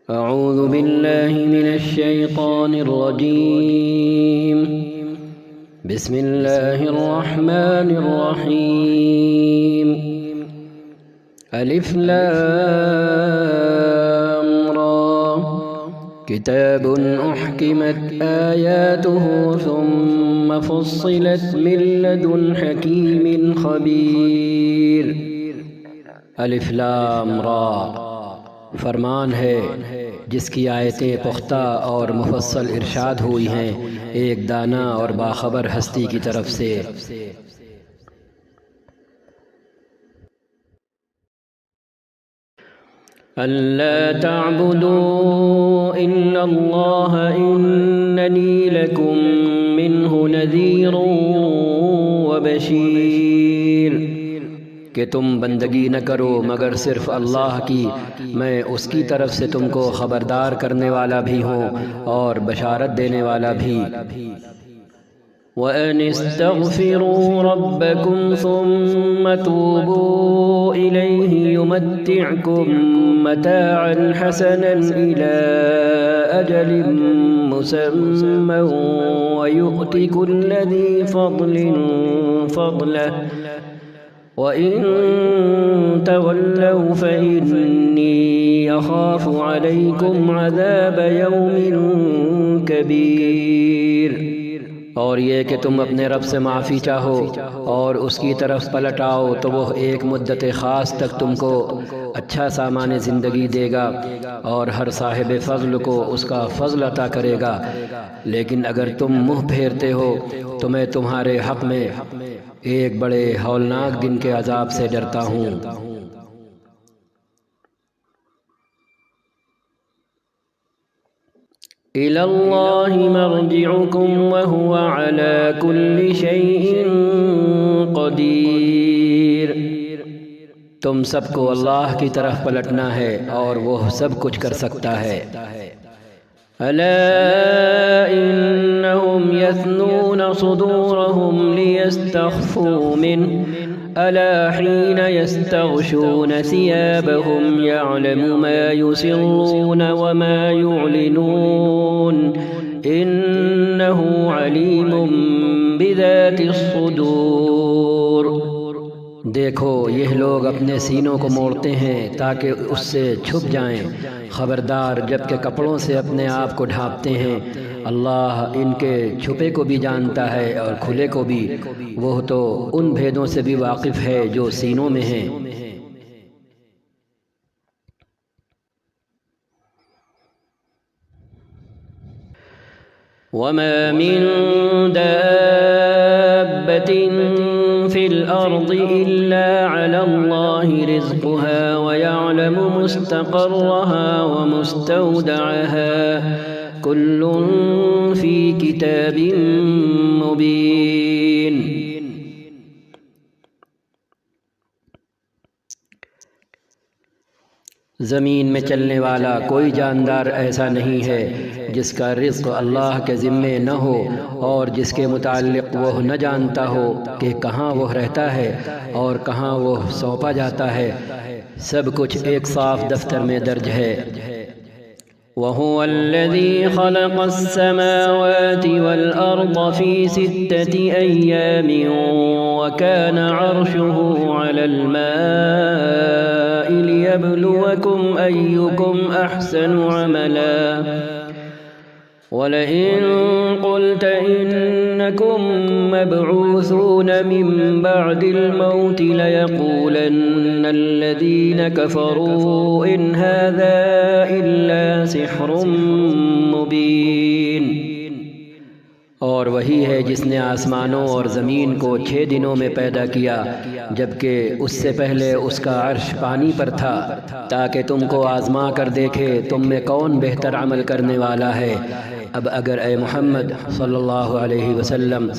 أعوذ بالله من الشيطان الرجيم. بسم الله الرحمن الرحيم. ألف لام را كتاب أحكمت آياته ثم فصلت من لدن حكيم خبير. الف لام را فرمان ہے جس کی آیتیں پختہ اور مفصل ارشاد ہوئی ہیں ایک دانا اور باخبر ہستی کی طرف سے۔ أَلَّا تَعْبُدُوا إِلَّا اللَّهَ إِنَّنِي لَكُمْ مِنْهُ نَذِيرٌ وَبَشِيرٌ، کہ تم بندگی نہ کرو مگر صرف اللہ کی، میں اس کی طرف سے تم کو خبردار کرنے والا بھی ہوں اور بشارت دینے والا بھی۔ وَأَنِ اسْتَغْفِرُوا رَبَّكُمْ ثُمَّ تُوبُوا إِلَيْهِ يُمَتِّعْكُمْ مَتَاعًا حَسَنًا إِلَى أَجَلٍ مُّسَمًّى وَيُؤْتِ كُلَّ ذِي فَضْلٍ فَضْلَهُ وَإِن تَوَلَّوْا فَإِنِّي أَخَافُ عَلَيْكُمْ عَذَابَ يَوْمٍ كَبِيرٍ۔ اور یہ کہ تم اپنے رب سے معافی چاہو اور اس کی طرف پلٹ آؤ تو وہ ایک مدت خاص تک تم کو اچھا سامان زندگی دے گا اور ہر صاحب فضل کو اس کا فضل عطا کرے گا، لیکن اگر تم منہ پھیرتے ہو تو میں تمہارے حق میں ایک بڑے ہولناک دن کے عذاب سے ڈرتا ہوں۔ إِلَى اللَّهِ مَرْجِعُكُمْ وَهُوَ عَلَى كُلِّ شَيْءٍ قَدِيرٌ۔ تم سب کو اللہ کی طرف پلٹنا ہے اور وہ سب کچھ کر سکتا ہے۔ أَلَا إِنَّهُمْ يَثْنُونَ صُدُورَهُمْ لِيَسْتَخْفُوا مِنْهُ أَلَا حِينَ يَسْتَغْشُونَ ثِيَابَهُمْ يَعْلَمُ مَا يُسِرُّونَ وَمَا يُعْلِنُونَ إِنَّهُ عَلِيمٌ بِذَاتِ الصُّدُورِ۔ دیکھو یہ لوگ اپنے سینوں کو موڑتے ہیں تاکہ اس سے چھپ جائیں، خبردار جب کہ کپڑوں سے اپنے آپ کو ڈھانپتے ہیں، اللہ ان کے چھپے کو بھی جانتا ہے اور کھلے کو بھی، وہ تو ان بھیدوں سے بھی واقف ہے جو سینوں میں ہیں۔ وَمَا مِن دَابَّةٍ فِي الْأَرْضِ إِلَّا عَلَى اللَّهِ رِزْقُهَا وَيَعْلَمُ مُسْتَقَرَّهَا وَمُسْتَوْدَعَهَا كُلٌّ فِي كِتَابٍ مُبِينٍ۔ زمین میں چلنے والا کوئی جاندار ایسا نہیں ہے جس کا رزق اللہ کے ذمے نہ ہو اور جس کے متعلق وہ نہ جانتا ہو کہ کہاں وہ رہتا ہے اور کہاں وہ سونپا جاتا ہے، سب کچھ ایک صاف دفتر میں درج ہے۔ وَهُوَ الَّذِي خَلَقَ السَّمَاوَاتِ وَالْأَرْضَ فِي 6 أَيَّامٍ وَكَانَ عَرْشُهُ عَلَى الْمَاءِ لِيَبْلُوَكُمْ أَيُّكُمْ أَحْسَنُ عَمَلًا وَلَئِن قُلْتَ إِنَّكُمْ مَبْعُوثُونَ مِن بَعْدِ الْمَوْتِ لَيَقُولَنَّ الَّذِينَ كَفَرُوا إِنْ هَذَا إِلَّا سِحْرٌ مُبِينٌ۔ اور وہی ہے جس نے آسمانوں اور زمین کو 6 دنوں میں پیدا کیا، جبکہ اس سے پہلے اس کا عرش پانی پر تھا، تاکہ تم کو آزما کر دیکھے تم میں کون بہتر عمل کرنے والا ہے۔ اب اگر اے محمد صلی اللہ علیہ وسلم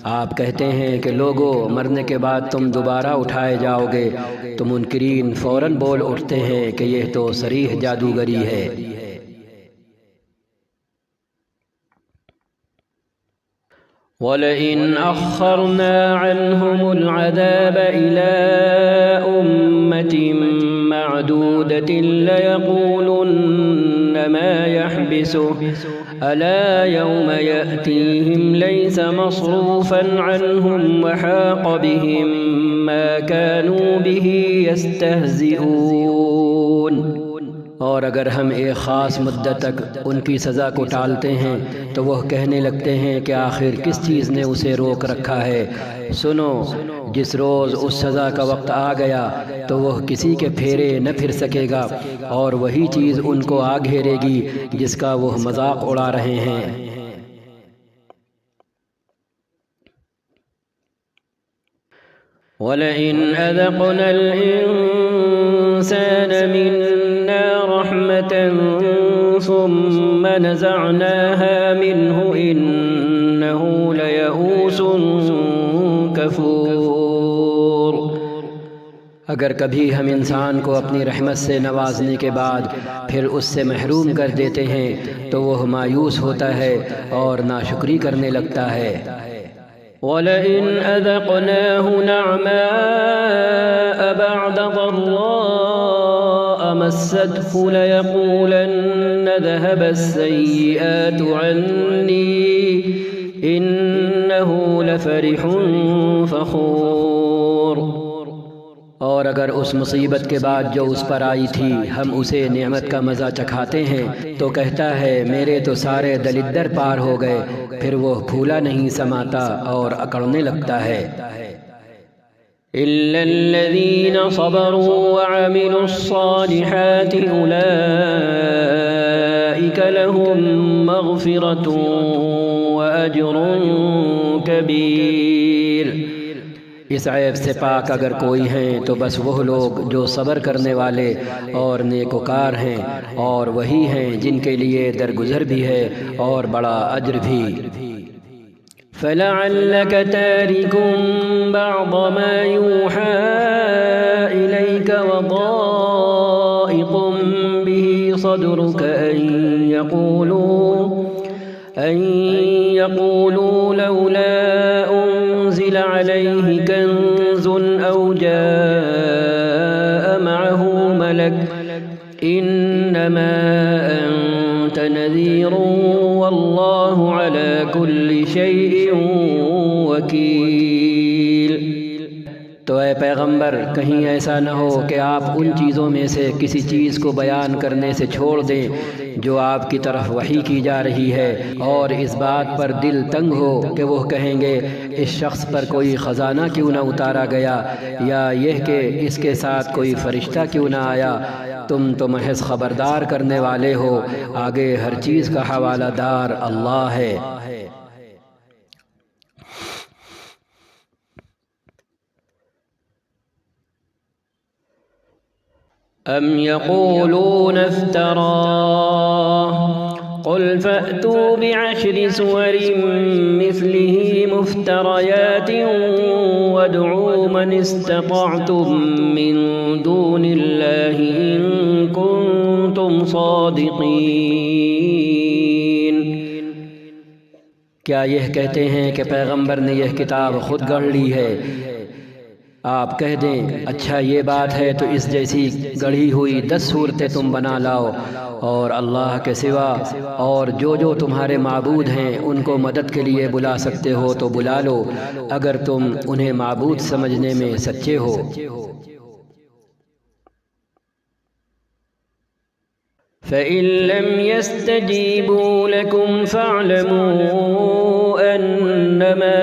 آپ کہتے ہیں کہ لوگو مرنے کے بعد تم دوبارہ اٹھائے جاؤ گے، تو منکرین فوراً بول اٹھتے ہیں کہ یہ تو صریح جادوگری ہے۔ وَلَئِنْ أَخَّرْنَا عَنْهُمُ الْعَذَابَ إِلَىٰ أُمَّةٍ مَّعْدُودَةٍ لَّيَقُولُنَّ ما يحبسه ألا يوم يأتيهم ليس مصروفا عنهم وحاق بهم ما كانوا به يستهزئون۔ اور اگر ہم ایک خاص مدت تک ان کی سزا کو ٹالتے ہیں تو وہ کہنے لگتے ہیں کہ آخر کس چیز نے اسے روک رکھا ہے۔ سنو، جس روز اس سزا کا وقت آ گیا تو وہ کسی کے پھیرے نہ پھر سکے گا، اور وہی چیز ان کو آ گھیرے گی جس کا وہ مذاق اڑا رہے ہیں۔ وَلَئِنْ أَذَقْنَا الْإِنسَانَ مِنَّا رَحْمَةً ثُمَّ نَزَعْنَاهَا مِنْهُ إِنَّهُ لَيَئُوسٌ كَفُورٌ۔ اگر کبھی ہم انسان کو اپنی رحمت سے نوازنے کے بعد پھر اس سے محروم کر دیتے ہیں تو وہ مایوس ہوتا ہے اور ناشکری کرنے لگتا ہے۔ وَلَئِنْ أَذَقْنَاهُ نَعْمَاءَ بَعْدَ ضَرَّاءَ مَسَّتْهُ لَيَقُولَنَّ ذَهَبَ السَّيِّئَاتُ عَنِّي إِنَّهُ لَفَرِحٌ فَخُورٌ۔ اور اگر اس مصیبت کے بعد جو اس پر آئی تھی ہم اسے نعمت کا مزہ چکھاتے ہیں تو کہتا ہے میرے تو سارے دلدر پار ہو گئے، پھر وہ پھولا نہیں سماتا اور اکڑنے لگتا ہے۔ إِلَّا الَّذِينَ صَبَرُوا وَعَمِلُوا الصَّالِحَاتِ أُولَئِكَ لَهُم مَّغْفِرَةٌ وَأَجْرٌ كَبِيرٌ۔ اس عیب سے پاک اگر کوئی ہیں تو بس وہ لوگ جو صبر کرنے والے اور نیکوکار ہیں، اور وہی ہیں جن کے لیے درگزر بھی ہے اور بڑا اجر بھی۔ فَلَعَلَّكَ تَارِكٌ بَعْضَ مَا يُوحَىٰ إِلَيْكَ وَضَائِقٌ بِهِ صَدْرُكَ أَن يَقُولُوا لَوْلَا أُنزِلَ عَلَيْهِ كَنزٌ أَوْ جَاءَ مَعَهُ مَلَكٌ إِنَّمَا أَنتَ نَذِيرٌ وَاللَّهُ عَلَى كُلِّ شَيْءٍ وَكِيلٌ۔ تو اے پیغمبر کہیں ایسا نہ ہو کہ آپ ان چیزوں میں سے کسی چیز کو بیان کرنے سے چھوڑ دیں جو آپ کی طرف وحی کی جا رہی ہے، اور اس بات پر دل تنگ ہو کہ وہ کہیں گے اس شخص پر کوئی خزانہ کیوں نہ اتارا گیا، یا یہ کہ اس کے ساتھ کوئی فرشتہ کیوں نہ آیا۔ تم تو محض خبردار کرنے والے ہو، آگے ہر چیز کا حوالہ دار اللہ ہے۔ أَمْ يَقُولُونَ افْتَرَاهُ قُلْ فَأْتُوا بِعَشْرِ سُوَرٍ مِثْلِهِ مُفْتَرَيَاتٍ وَادْعُوا مَنِ اسْتَطَعْتُم مِّن دُونِ اللَّهِ إِن كُنتُمْ صَادِقِينَ۔ کیا یہ کہتے ہیں کہ پیغمبر نے یہ کتاب خود گڑھ لی ہے؟ آپ کہہ دیں اچھا یہ بات ہے تو اس جیسی گڑھی ہوئی 10 صورتیں تم بنا لاؤ، اور اللہ کے سوا اور جو تمہارے معبود ہیں ان کو مدد کے لیے بلا سکتے ہو تو بلا لو، اگر تم انہیں معبود سمجھنے میں سچے ہو۔ فَإِن لَّمْ يَسْتَجِيبُوا لَكُمْ فَاعْلَمُوا أَنَّمَا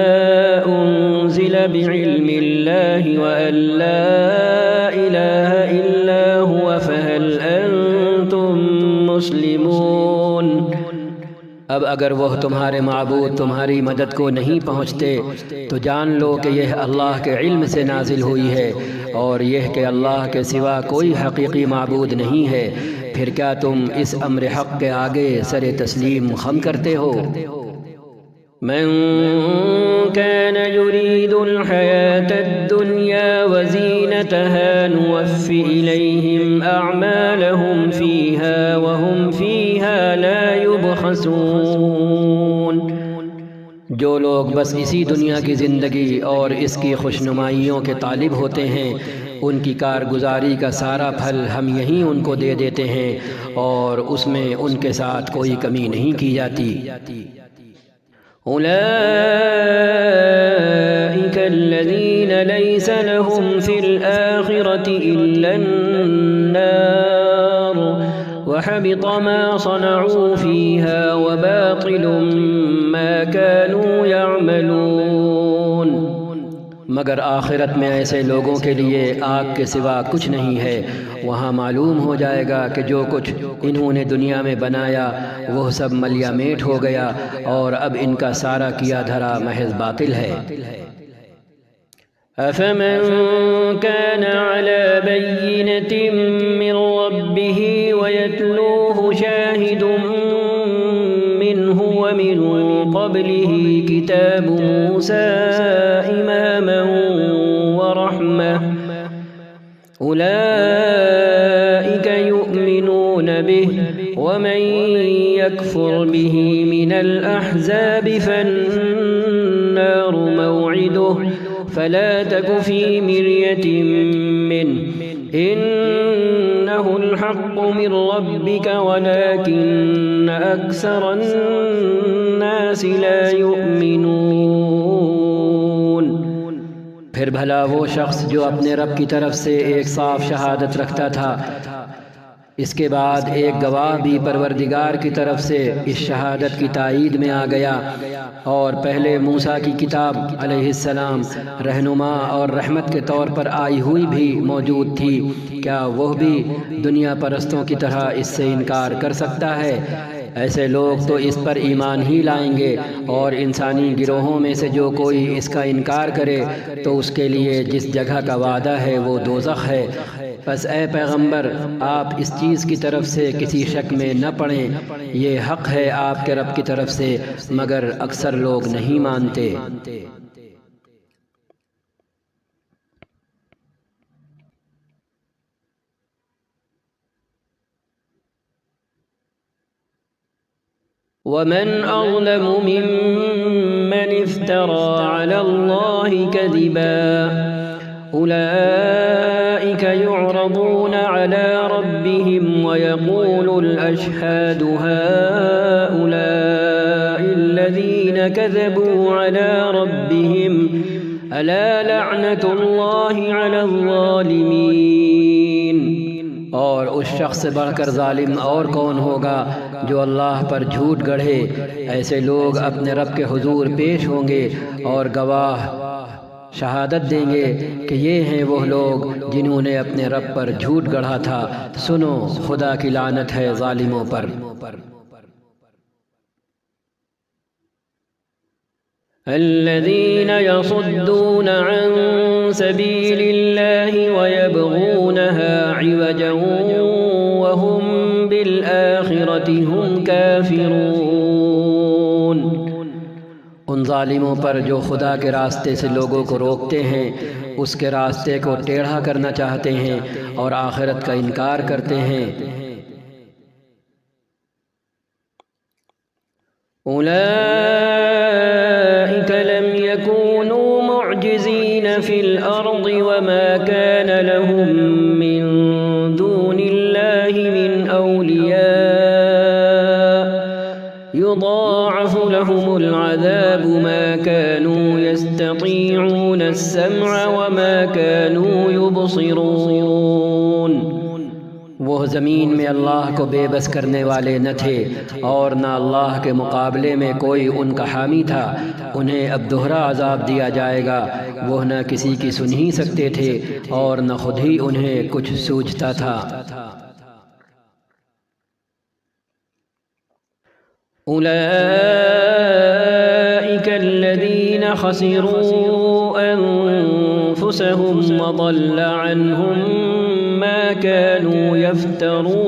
أُنزِلَ بِعِلْمِ اللَّهِ وَأَن لَّا إِلَٰهَ إِلَّا هُوَ فَهَلْ أَنتُم مُّسْلِمُونَ۔ اب اگر وہ تمہارے معبود تمہاری مدد کو نہیں پہنچتے تو جان لو کہ یہ اللہ کے علم سے نازل ہوئی ہے، اور یہ کہ اللہ کے سوا کوئی حقیقی معبود نہیں ہے، پھر کیا تم اس امر حق کے آگے سر تسلیم خم کرتے ہو؟ من كان يريد الحياة الدنيا وزينتها نوف إليهم أعمالهم فيها وهم فيها لا يبخسون۔ جو لوگ بس اسی دنیا کی زندگی اور اس کی خوشنمائیوں کے طالب ہوتے ہیں ان کی کارگزاری کا سارا پھل ہم یہیں ان کو دے دیتے ہیں اور اس میں ان کے ساتھ کوئی کمی نہیں کی جاتی۔ اولئک الذین لیس لهم فی الآخرة الا النار وحبط ما صنعوا فيها وباطل ما كانوا يعملون۔ مگر آخرت میں ایسے لوگوں کے لیے آگ کے سوا کچھ نہیں ہے، وہاں معلوم ہو جائے گا کہ جو کچھ انہوں نے دنیا میں بنایا وہ سب ملیا میٹ ہو گیا اور اب ان کا سارا کیا دھرا محض باطل ہے۔ أَفَمَنْ كَانَ عَلَى بَيِّنَةٍ مِّن رَّبِّهِ وَيَتْلُوهُ شَاهِدٌ مِّنْهُ وَمِن قَبْلِهِ كِتَابُ مُوسَىٰ إِمَامًا وَرَحْمَةً أُولَٰئِكَ يُؤْمِنُونَ بِهِ وَمَن يَكْفُرْ بِهِ مِنَ الْأَحْزَابِ فَالنَّارُ مَوْعِدُهُ فلا تك في مرية منه إنه الحق من ربك ولكن أكثر الناس لا يؤمنون۔ پھر بھلا وہ شخص جو اپنے رب کی طرف سے ایک صاف شہادت رکھتا تھا، اس کے بعد ایک گواہ بھی پروردگار کی طرف سے اس شہادت کی تائید میں آ گیا، اور پہلے موسیٰ کی کتاب علیہ السلام رہنما اور رحمت کے طور پر آئی ہوئی بھی موجود تھی، کیا وہ بھی دنیا پرستوں کی طرح اس سے انکار کر سکتا ہے؟ ایسے لوگ تو اس پر ایمان ہی لائیں گے، اور انسانی گروہوں میں سے جو کوئی اس کا انکار کرے تو اس کے لیے جس جگہ کا وعدہ ہے وہ دوزخ ہے۔ پس اے پیغمبر، آپ اس چیز کی طرف سے کسی شک میں نہ پڑیں، یہ حق ہے آپ کے رب کی طرف سے، مگر اکثر لوگ نہیں مانتے۔ وَمَنْ أَظْلَمُ مِمَّنِ افْتَرَىٰ عَلَى اللَّهِ كَذِبًا أُولَئِكَ يُعْرَضُونَ عَلَى رَبِّهِمْ وَيَقُولُ الْأَشْهَادُ هَٰؤُلَاءِ الَّذِينَ كَذَبُوا عَلَى رَبِّهِمْ أَلَا لَعْنَةُ اللَّهِ عَلَى الظَّالِمِينَ۔ اور اس شخص سے بڑھ کر ظالم اور کون ہوگا جو اللہ پر جھوٹ گڑھے؟ ایسے لوگ اپنے رب کے حضور پیش ہوں گے اور گواہ شہادت دیں گے کہ یہ ہیں وہ لوگ جنہوں نے اپنے رب پر جھوٹ گڑھا تھا۔ سنو، خدا کی لعنت ہے ظالموں پر۔ الذين يصدون عن سبيل الله ويبغونها عوجا وهم بالآخرة هم كافرون۔ ان ظالموں پر جو خدا کے راستے سے لوگوں کو روکتے ہیں، اس کے راستے کو ٹیڑھا کرنا چاہتے ہیں اور آخرت کا انکار کرتے ہیں۔ أولئك لم يكونوا معجزين في الأرض وما كان لهم من دون الله من أولياء يضاعف لهم العذاب ما كانوا يستطيعون السمع وما كانوا يبصرون۔ وہ زمین میں اللہ کو بے بس کرنے والے نہ تھے اور نہ اللہ کے مقابلے میں کوئی ان کا حامی تھا، انہیں اب دوہرا عذاب دیا جائے گا۔ وہ نہ کسی کی سن ہی سکتے تھے اور نہ خود ہی انہیں کچھ سوچتا تھا۔ أولئك الذين خسروا أنفسهم وضل عنهم ما كانوا يفترون۔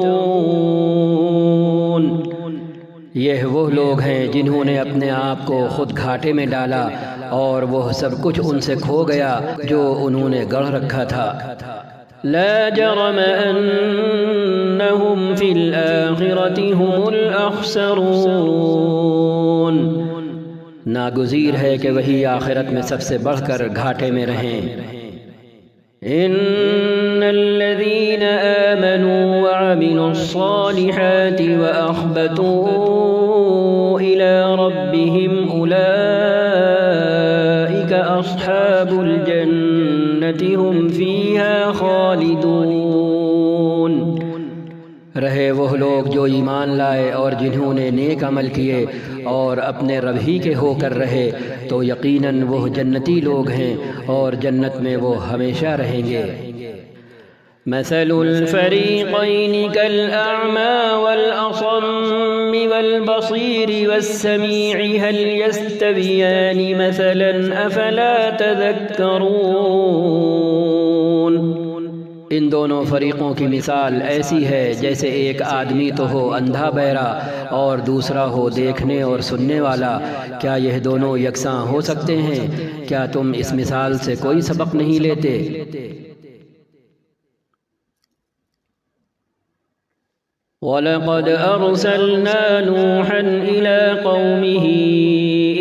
یہ وہ لوگ ہیں جنہوں نے اپنے آپ کو خود گھاٹے میں ڈالا اور وہ سب کچھ ان سے کھو گیا جو انہوں نے گڑھ رکھا تھا۔ لا جرم أنهم في الآخرة هم الأخسرون۔ ناگزیر ہے کہ وہی آخرت میں سب سے بڑھ کر گھاٹے میں رہیں۔ ان الذين آمنوا وعملوا الصالحات واخبتوا الى ربهم اولئك اصحاب الجنة هم فيها خالدون۔ رہے وہ لوگ جو ایمان لائے اور جنہوں نے نیک عمل کیے اور اپنے رب ہی کے ہو کر رہے تو یقیناً وہ جنتی لوگ ہیں اور جنت میں وہ ہمیشہ رہیں گے۔ مثل الفریقین کالأعمى والأصم والبصیر والسمیع هل يستویان مثلا افلا تذکرون۔ ان دونوں فریقوں کی مثال ایسی ہے جیسے ایک آدمی تو ہو اندھا بہرا اور دوسرا ہو دیکھنے اور سننے والا، کیا یہ دونوں یکساں ہو سکتے ہیں؟ کیا تم اس مثال سے کوئی سبق نہیں لیتے؟ وَلَقَدْ أَرْسَلْنَا نُوحًا إِلَىٰ قَوْمِهِ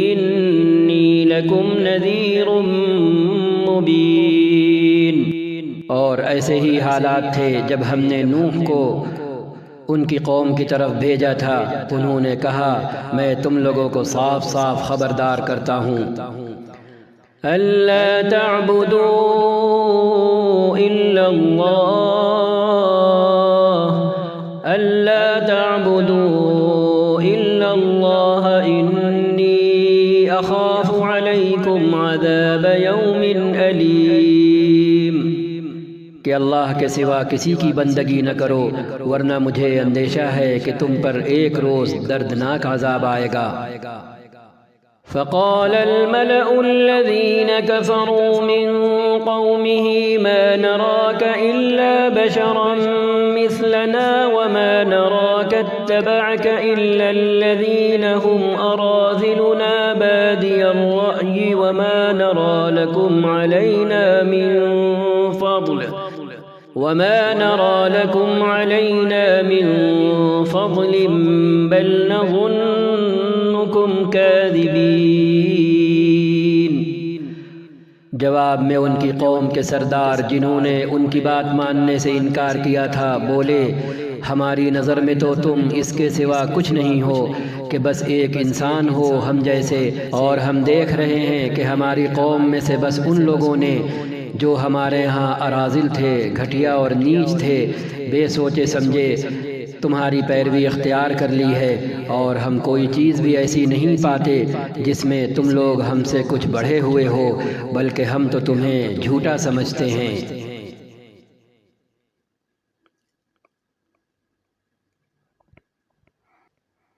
إِنِّي لَكُمْ نَذِيرٌ مُّبِينٌ۔ اور ایسے ہی حالات تھے جب ہم نے نوح کو ان کی قوم کی طرف بھیجا تھا، انہوں نے کہا میں تم لوگوں کو صاف صاف خبردار کرتا ہوں، أَلَّا تَعْبُدُوا إِلَّا اللَّهَ إِنِّي أَخَافُ عَلَيْكُمْ عَذَابَ يَوْمٍ أَلِيمٍ۔ کہ اللہ کے سوا کسی کی بندگی نہ کرو ورنہ مجھے اندیشہ ہے کہ تم پر ایک روز دردناک عذاب آئے گا۔ فقال الملأ الذين كفروا من قومه ما نراك إلا بشرا مثلنا وما نراك اتبعك إلا الذين هم أراذلنا بادي الرأي وما نرى لكم علينا من فضل بل نظنكم كاذبين۔ جواب میں ان کی قوم کے سردار جنہوں نے ان کی بات ماننے سے انکار کیا تھا بولے ہماری نظر میں تو تم اس کے سوا کچھ نہیں ہو کہ بس ایک انسان ہو ہم جیسے، اور ہم دیکھ رہے ہیں کہ ہماری قوم میں سے بس ان لوگوں نے جو ہمارے ہاں اراذل تھے، گھٹیا اور نیچ تھے، بے سوچے سمجھے تمہاری پیروی اختیار کر لی ہے، اور ہم کوئی چیز بھی ایسی نہیں پاتے جس میں تم لوگ ہم سے کچھ بڑھے ہوئے ہو، بلکہ ہم تو تمہیں جھوٹا سمجھتے ہیں۔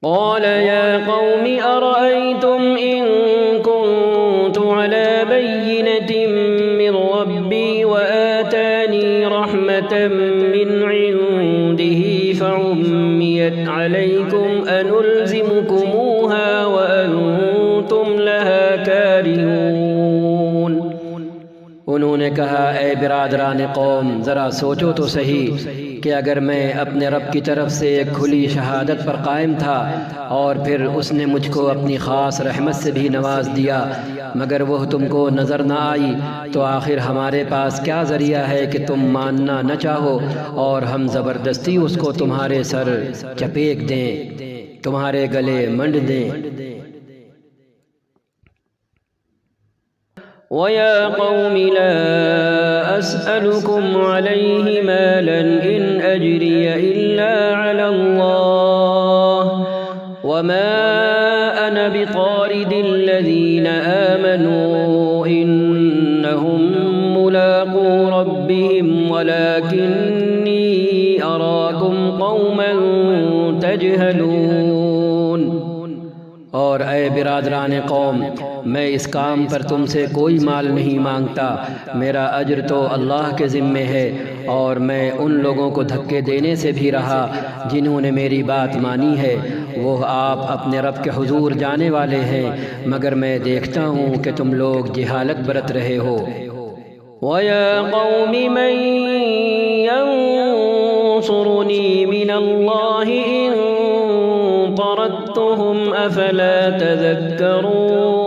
قال يا قوم أرأيتم إن كنت على بينة من ربي وآتاني رحمة من عنده فعميت عليكم أنلزمكموها وأنتم لها كارهون۔ انہوں نے کہا اے برادران قوم ذرا سوچو تو صحیح کہ اگر میں اپنے رب کی طرف سے ایک کھلی شہادت پر قائم تھا اور پھر اس نے مجھ کو اپنی خاص رحمت سے بھی نواز دیا مگر وہ تم کو نظر نہ آئی تو آخر ہمارے پاس کیا ذریعہ ہے کہ تم ماننا نہ چاہو اور ہم زبردستی اس کو تمہارے سر چپیک دیں، تمہارے گلے منڈ دیں۔ وَيَا قَوْمِ لَا أَسْأَلُكُمْ عَلَيْهِ مَالًا إِنْ أَجْرِيَ إِلَّا عَلَى اللَّهِ وَمَا أَنَا بِطَارِدِ الَّذِينَ آمَنُوا إِنَّهُمْ مُلَاقُو رَبِّهِمْ وَلَكِنِّي أَرَاكُمْ قَوْمًا تَجْهَلُونَ۔ اور اے برادران قوم میں اس کام پر تم سے کوئی مال نہیں مانگتا، میرا اجر تو اللہ کے ذمے ہے، اور میں ان لوگوں کو دھکے دینے سے بھی رہا جنہوں نے میری بات مانی ہے، وہ آپ اپنے رب کے حضور جانے والے ہیں، مگر میں دیکھتا ہوں کہ تم لوگ جہالت برت رہے ہو۔ وَيَا قَوْمِ مَن يَنصُرُنِي مِنَ اللَّهِ إِن طَرَدتُّهُمْ أَفَلَا تَذَكَّرُونَ۔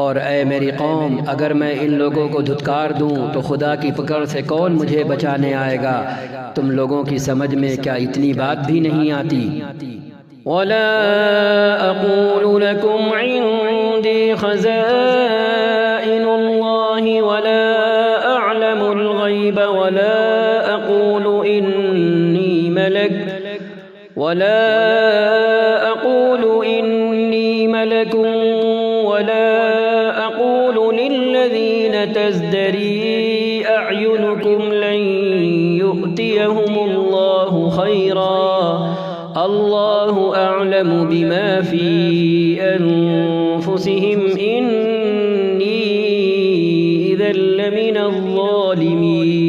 اور اے میری قوم، اگر میں ان لوگوں کو دھتکار دوں تو خدا کی پکڑ سے کون مجھے بچانے آئے گا؟ تم لوگوں کی سمجھ میں کیا اتنی بات بھی نہیں آتی؟ وَلَا أَقُولُ لَكُمْ عِنْدِي خَزَائِنُ اللَّهِ وَلَا أَعْلَمُ الْغَيْبَ وَلَا أَقُولُ إِنِّي مَلَكٌ وَلَا أَقُولُ لِلَّذِينَ تَزْدَرِي أَعْيُنُكُمْ لَن يُؤْتِيَهُمُ اللَّهُ خَيْرًا اللَّهُ أَعْلَمُ بِمَا فِي أَنفُسِهِمْ إِنِّي إِذًا لَّمِنَ الظَّالِمِينَ۔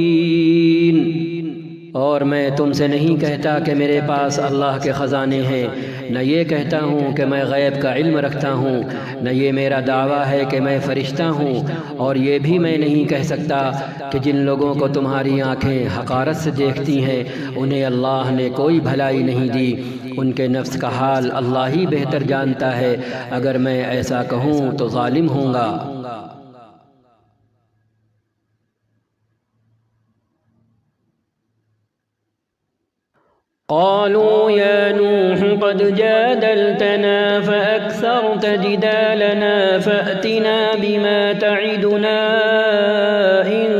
اور میں تم سے نہیں کہتا کہ میرے پاس اللہ کے خزانے ہیں، نہ یہ کہتا ہوں کہ میں غیب کا علم رکھتا ہوں، نہ یہ میرا دعویٰ ہے کہ میں فرشتہ ہوں، اور یہ بھی میں نہیں کہہ سکتا کہ جن لوگوں کو تمہاری آنکھیں حقارت سے دیکھتی ہیں انہیں اللہ نے کوئی بھلائی نہیں دی، ان کے نفس کا حال اللہ ہی بہتر جانتا ہے، اگر میں ایسا کہوں تو ظالم ہوں گا۔ قالوا يا نوح قد جادلتنا فأكثرت جدالنا فأتنا بما تعدنا إن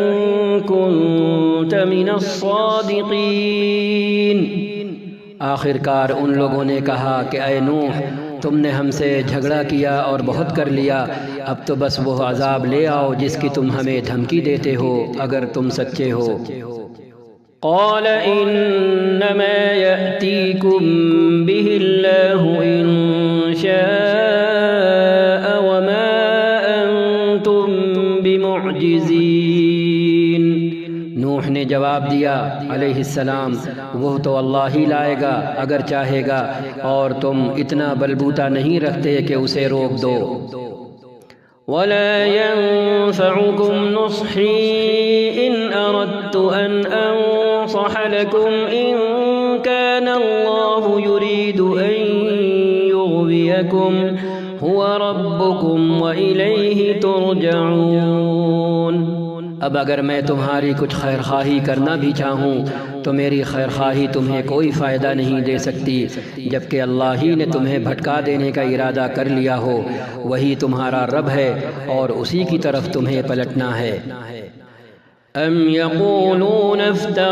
كنت من الصادقين۔ آخر کار ان لوگوں نے کہا کہ اے نوح، تم نے ہم سے جھگڑا کیا اور بہت کر لیا، اب تو بس وہ عذاب لے آؤ جس کی تم ہمیں دھمکی دیتے ہو اگر تم سچے ہو۔ قال انما يأتيكم به الله ان شاء وما انتم بمعجزين۔ نوح نے جواب دیا علیہ السلام، وہ تو اللہ ہی لائے گا اگر چاہے گا، اور تم اتنا بلبوتا نہیں رکھتے کہ اسے روک دو۔ ولا ينفعكم نصحي إن أردت أن أنصح لكم إن كان الله يريد أن يغويكم هو ربكم وإليه ترجعون۔ اب اگر میں تمہاری کچھ خیر خواہی کرنا بھی چاہوں تو میری خیر خواہی تمہیں کوئی فائدہ نہیں دے سکتی، جبکہ اللہ ہی نے تمہیں بھٹکا دینے کا ارادہ کر لیا ہو، وہی تمہارا رب ہے اور اسی کی طرف تمہیں پلٹنا ہے۔ ام یقولون افتراہ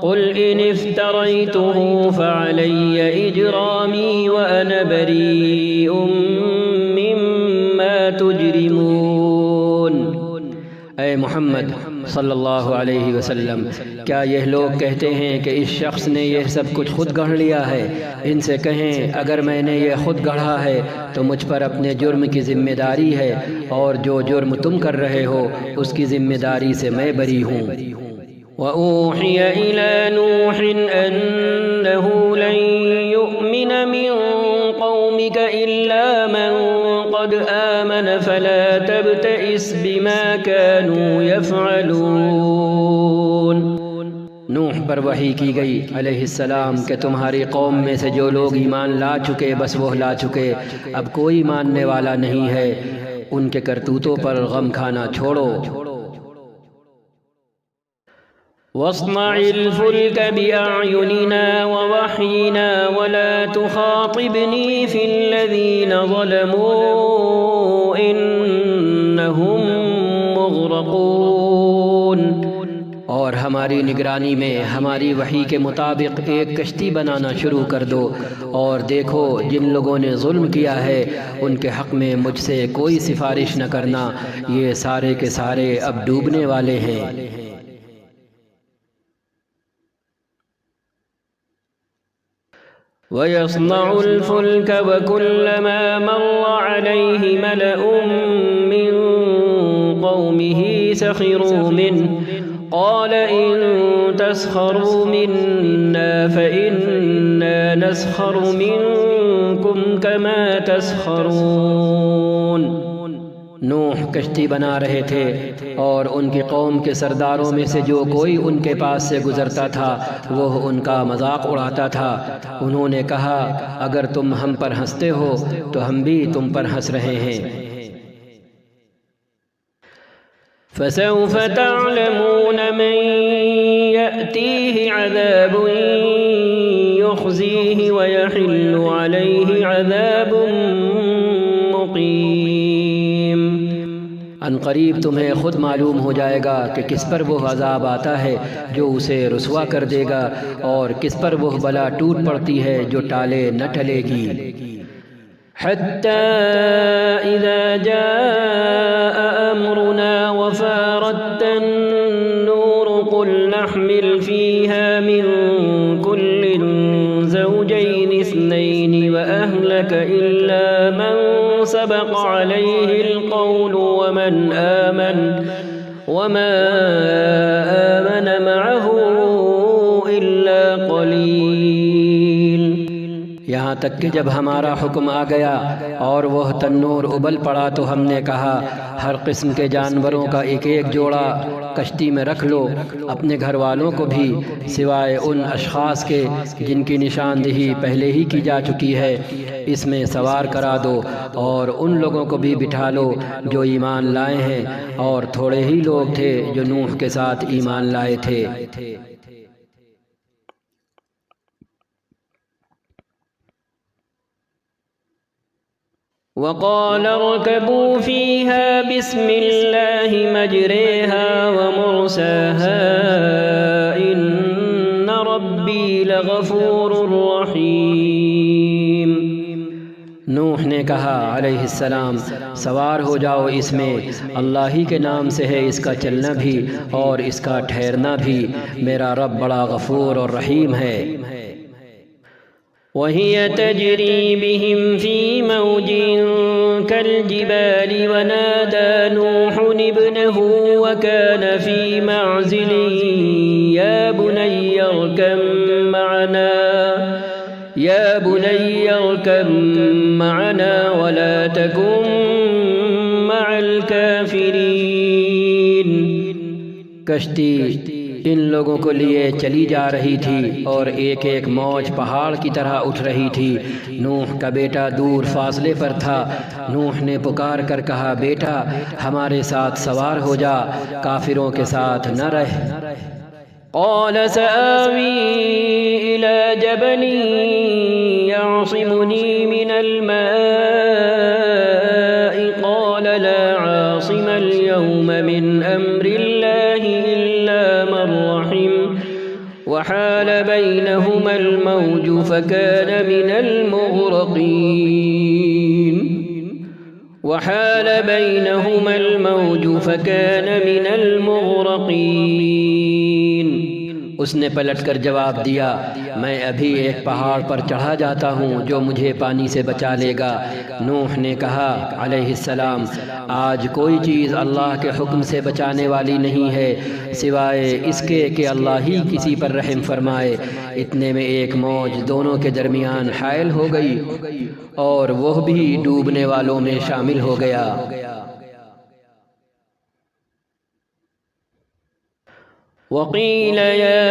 قل ان افتریتہ فعلی اجرامی وانا بریء مما تجرمون۔ اے محمد صلی اللہ علیہ وسلم، کیا یہ لوگ کہتے ہیں کہ اس شخص نے یہ سب کچھ خود گڑھ لیا ہے؟ ان سے کہیں اگر میں نے یہ خود گڑھا ہے تو مجھ پر اپنے جرم کی ذمہ داری ہے، اور جو جرم تم کر رہے ہو اس کی ذمہ داری سے میں بری ہوں۔ وَأُوحِيَ إِلَى نُوحٍ أَنَّهُ لَن يُؤْمِنَ مِن قَوْمِكَ إِلَّا مَن قَدْ آمَنَ فَلَا تَبْتَئِسْ بِمَا كَانُوا يَفْعَلُونَ۔ نوح پر وحی کی گئی علیہ السلام کہ تمہاری قوم میں سے جو لوگ ایمان لا چکے بس وہ لا چکے، اب کوئی ماننے والا نہیں ہے، ان کے کرتوتوں پر غم کھانا چھوڑو۔ واصنع الفلك بأعيننا ووحينا ولا تخاطبني في الذين ظلموا إنهم مغرقون۔ اور ہماری نگرانی میں ہماری وحی کے مطابق ایک کشتی بنانا شروع کر دو، اور دیکھو جن لوگوں نے ظلم کیا ہے ان کے حق میں مجھ سے کوئی سفارش نہ کرنا، یہ سارے کے سارے اب ڈوبنے والے ہیں۔ وَيَصْنَعُ الْفُلْكَ وَكُلَّمَا مَرَّ عَلَيْهِ مَلَأٌ مِّن قَوْمِهِ سَخِرُوا مِنْهُ قَالَ إِن تَسْخَرُوا مِنَّا فَإِنَّا نَسْخَرُ مِنكُمْ كَمَا تَسْخَرُونَ۔ نوح کشتی بنا رہے تھے اور ان کی قوم کے سرداروں میں سے جو کوئی ان کے پاس سے گزرتا تھا وہ ان کا مذاق اڑاتا تھا۔ انہوں نے کہا اگر تم ہم پر ہنستے ہو تو ہم بھی تم پر ہنس رہے ہیں۔ فسوف تعلمون من يأتيه عذاب يخزيه ويحل عليه عذاب مقيم۔ ان قریب تمہیں خود معلوم ہو جائے گا کہ کس پر وہ عذاب آتا ہے جو اسے رسوا کر دے گا، اور کس پر وہ بلا ٹوٹ پڑتی ہے جو ٹالے نہ ٹلے گی۔ حتى إذا جاء أمرنا وفارت النور قل نحمل فيها من كل زوجين اثنين وأهلك إلا من سبق عليه القول وما آمن معه إلا قليل۔ یہاں تک کہ جب ہمارا حکم آ گیا اور وہ تنور ابل پڑا تو ہم نے کہا ہر قسم کے جانوروں کا ایک ایک جوڑا کشتی میں رکھ لو، اپنے گھر والوں کو بھی سوائے ان اشخاص کے جن کی نشاندہی پہلے ہی کی جا چکی ہے اس میں سوار کرا دو، اور ان لوگوں کو بھی بٹھا لو جو ایمان لائے ہیں، اور تھوڑے ہی لوگ تھے جو نوح کے ساتھ ایمان لائے تھے۔ وقال اركبوا فيها بسم الله مجريها ومرساها إن ربي لغفور رحيم۔ نوح نے کہا علیہ السلام سوار ہو جاؤ اس میں، اللہ ہی کے نام سے ہے اس کا چلنا بھی اور اس کا ٹھہرنا بھی، میرا رب بڑا غفور اور رحیم ہے۔ وهي تجري بهم في موج كالجبال ونادى نوح ابنه وكان في معزل يا بني اركب معنا ولا تكن مع الكافرين۔ کشتی ان لوگوں کو لیے چلی جا رہی تھی اور ایک ایک موج پہاڑ کی طرح اٹھ رہی تھی۔ نوح کا بیٹا دور فاصلے پر تھا۔ نوح نے پکار کر کہا بیٹا ہمارے ساتھ سوار ہو جا، کافروں کے ساتھ نہ رہ۔ قال سآوي إلى جبل يعصمني من الماء قال لا عاصم اليوم من أمر الله إلا من رحم وحال بينهما الموج فكان من المغرقين۔ اس نے پلٹ کر جواب دیا میں ابھی ایک پہاڑ پر چڑھا جاتا ہوں جو مجھے پانی سے بچا لے گا۔ نوح نے کہا علیہ السلام آج کوئی چیز اللہ کے حکم سے بچانے والی نہیں ہے سوائے اس کے کہ اللہ ہی کسی پر رحم فرمائے۔ اتنے میں ایک موج دونوں کے درمیان حائل ہو گئی اور وہ بھی ڈوبنے والوں میں شامل ہو گیا۔ وقيل يا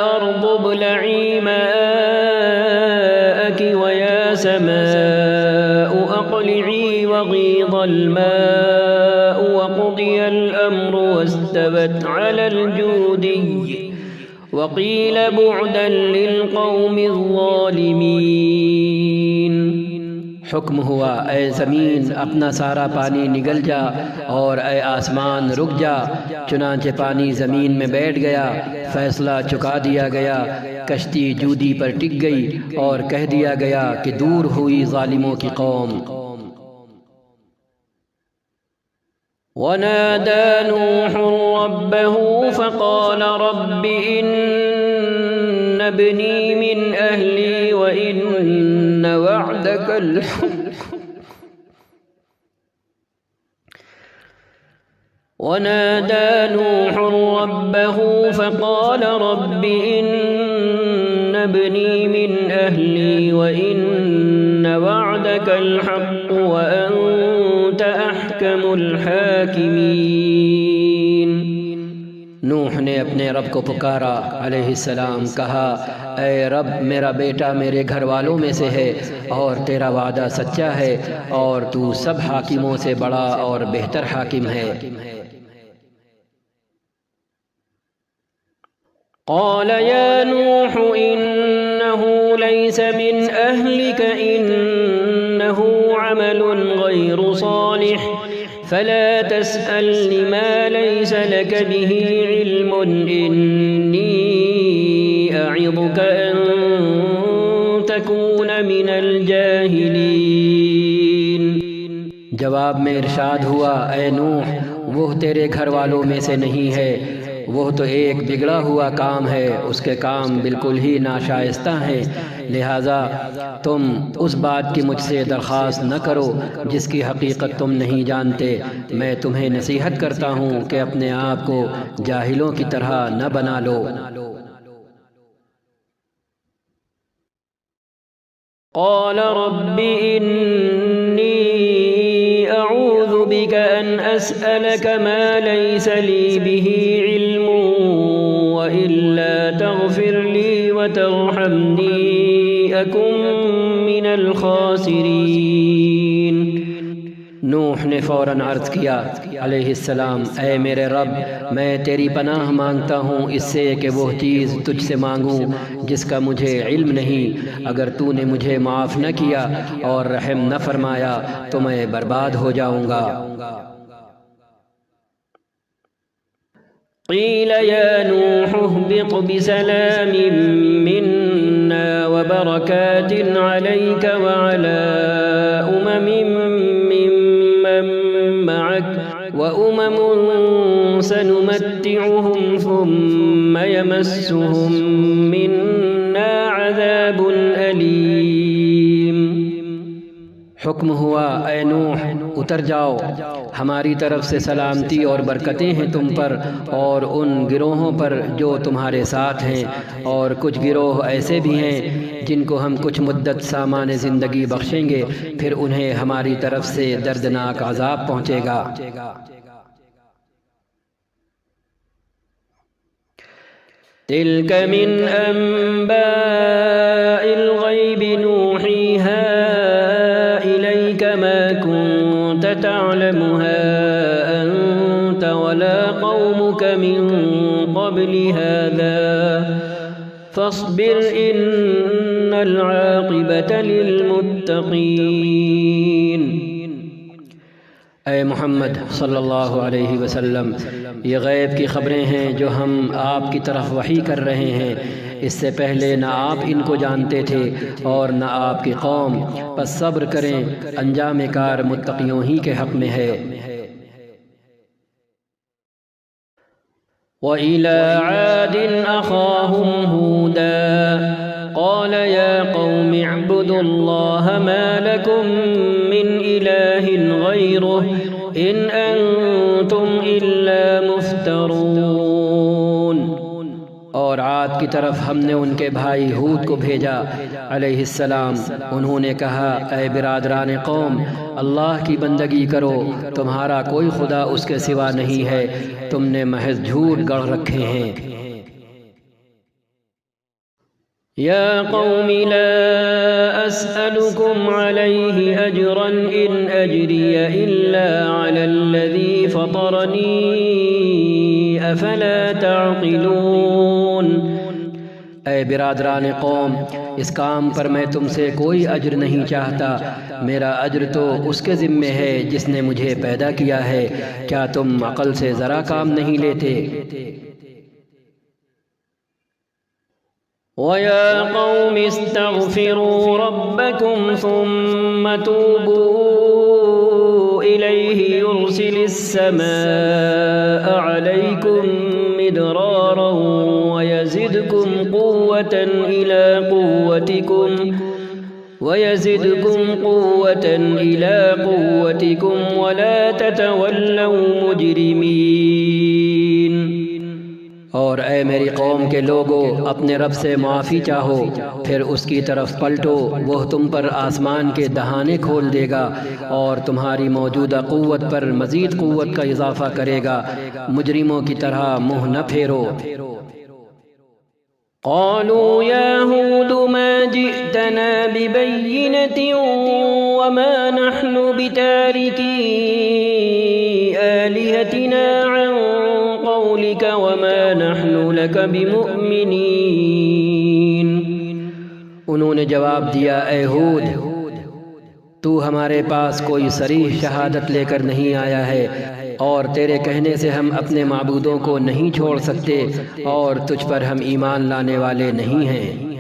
أرض ابلعي ماءك ويا سماء أقلعي وغيض الماء وقضي الأمر واستوت على الجودي وقيل بعدا للقوم الظالمين۔ حکم ہوا اے زمین اپنا سارا پانی نگل جا اور اے آسمان رک جا، چنانچہ پانی زمین میں بیٹھ گیا، فیصلہ چکا دیا گیا، کشتی جودی پر ٹک گئی اور کہہ دیا گیا کہ دور ہوئی ظالموں کی قوم۔ ونادى نوح ربه فقال رب إن ابني من أهلي وإن وعدك الحق ونادى نوح ربه فقال رب إن ابني من أهلي وإن وعدك الحق وأنت أحكم أحكم الحاكمين. نوح نے اپنے رب کو پکارا علیہ السلام، کہا اے رب میرا بیٹا میرے گھر والوں میں سے ہے اور تیرا وعدہ سچا ہے اور تو سب حاکموں سے بڑا اور بہتر حاکم ہے۔ قال يا نوح إنه ليس من أهلك إنه عمل غير صالح فلا تسألني ما ليس لك به علم إني أعظك أن تكون من الجاهلين۔ جواب میں ارشاد ہوا، اے نوح وہ تیرے گھر والوں میں سے نہیں ہے، وہ تو ایک بگڑا ہوا کام ہے، اس کے کام بالکل ہی ناشائستہ ہیں، لہذا تم اس بات کی مجھ سے درخواست نہ کرو جس کی حقیقت تم نہیں جانتے۔ میں تمہیں نصیحت کرتا ہوں کہ اپنے آپ کو جاہلوں کی طرح نہ بنا لو۔ قال رب إني أعوذ بك أن أسألك ما ليس لي به علم وإلا تغفر لي وترحمني أكن من الخاسرين۔ نوح نے فوراً عرض کیا علیہ السلام، اے میرے رب میں تیری پناہ مانگتا ہوں اس سے کہ وہ چیز تجھ سے مانگوں جس کا مجھے علم نہیں، اگر تو نے مجھے معاف نہ کیا اور رحم نہ فرمایا تو میں برباد ہو جاؤں گا۔ قیل یا نوح اهبط بسلام منا وبرکات علیک وعلی وأمم سنمتعهم ثم يمسهم منا عذاب أليم۔ حکم ہوا اے نوح اتر جاؤ، ہماری طرف سے سلامتی اور برکتیں ہیں تم پر اور ان گروہوں پر جو تمہارے ساتھ ہیں، اور کچھ گروہ ایسے بھی ہیں جن کو ہم کچھ مدت سامان زندگی بخشیں گے، پھر انہیں ہماری طرف سے دردناک عذاب پہنچے گا۔ تلك من أنباء الغيب نوحيها إليك ما كنت تعلمها أنت ولا قومك من قبل هذا فاصبر إن العاقبة للمتقين۔ اے محمد صلی اللہ علیہ وسلم، یہ غیب کی خبریں ہیں جو ہم آپ کی طرف وحی کر رہے ہیں، اس سے پہلے نہ آپ ان کو جانتے تھے اور نہ آپ کی قوم، پس صبر کریں، انجام کار متقیوں ہی کے حق میں ہے۔ وَإِلَى عَادٍ أَخَاهُمْ هُودًا قَالَ يَا قَوْمِ اعْبُدُوا اللَّهَ مَا لَكُمْ مِنْ إِلَٰهٍ غَيْرُهُ إِنْ أَنْتُمْ إِلَّا مُفْتَرُونَ۔ اور عاد کی طرف ہم نے ان کے بھائی ہود کو بھیجا علیہ السلام، انہوں نے کہا اے برادران قوم، اللہ کی بندگی کرو، تمہارا کوئی خدا اس کے سوا نہیں ہے، تم نے محض جھوٹ گڑھ رکھے ہیں۔ یا قوم لا اسألكم علیہ اجرا ان اجری الا علی الذی فطرنی افلا تعقلون۔ اے برادران قوم، اس کام پر میں تم سے کوئی اجر نہیں چاہتا، میرا اجر تو اس کے ذمے ہے جس نے مجھے پیدا کیا ہے، کیا تم عقل سے ذرا کام نہیں لیتے؟ وَيَا قَوْمِ اسْتَغْفِرُوا رَبَّكُمْ ثُمَّ تُوبُوا إِلَيْهِ يُرْسِلِ السَّمَاءَ عَلَيْكُمْ مِدْرَارًا وَيَزِدْكُمْ قُوَّةً إِلَى قُوَّتِكُمْ وَلَا تَتَوَلَّوْا مُجْرِمِينَ۔ اور اے میری قوم کے لوگو، اپنے رب سے معافی چاہو، پھر اس کی طرف پلٹو، وہ تم پر آسمان کے دہانے کھول دے گا اور تمہاری موجودہ قوت پر مزید قوت کا اضافہ کرے گا۔ مجرموں کی طرح منہ نہ پھیرو۔ قالوا يا هود ما جئتنا ببينة وما نحن بتاركي آلهتنا عن قولك وما نحن لك بمؤمنين۔ انہوں نے جواب دیا، اے ہود، تو ہمارے پاس کوئی صریح شہادت لے کر نہیں آیا ہے، اور تیرے کہنے سے ہم اپنے معبودوں کو نہیں چھوڑ سکتے، اور تجھ پر ہم ایمان لانے والے نہیں ہیں۔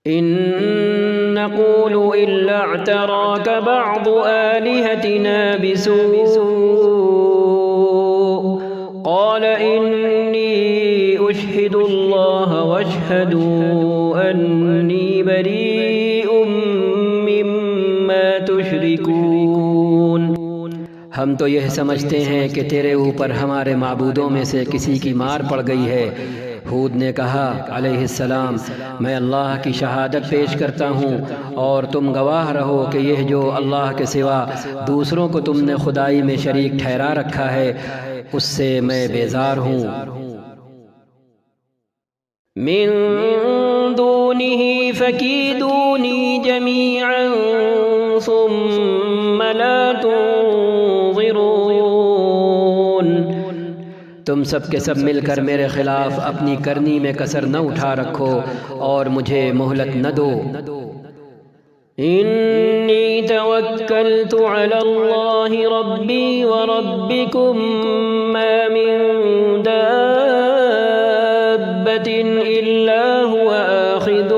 إن نقول إلا اعتراك بعض آلهتنا بسوء قال إني أشهد الله واشهدوا أني بريء مما تشركون۔ ہم تو یہ سمجھتے ہیں کہ تیرے اوپر ہمارے معبودوں میں سے کسی کی مار پڑ گئی ہے۔ ہود نے کہا علیہ السلام، میں اللہ کی شہادت پیش کرتا ہوں اور تم گواہ رہو کہ یہ جو اللہ کے سوا دوسروں کو تم نے خدائی میں شریک ٹھہرا رکھا ہے، اس سے میں بیزار ہوں۔ من دونه فكيدوني جميعا ثم لا تنظرون۔ تم سب کے سب مل کر میرے خلاف اپنی کرنی میں کسر نہ اٹھا رکھو اور مجھے مہلت نہ دو۔ إني توكلت على الله ربي وربكم ما من دابة إلا هو آخذ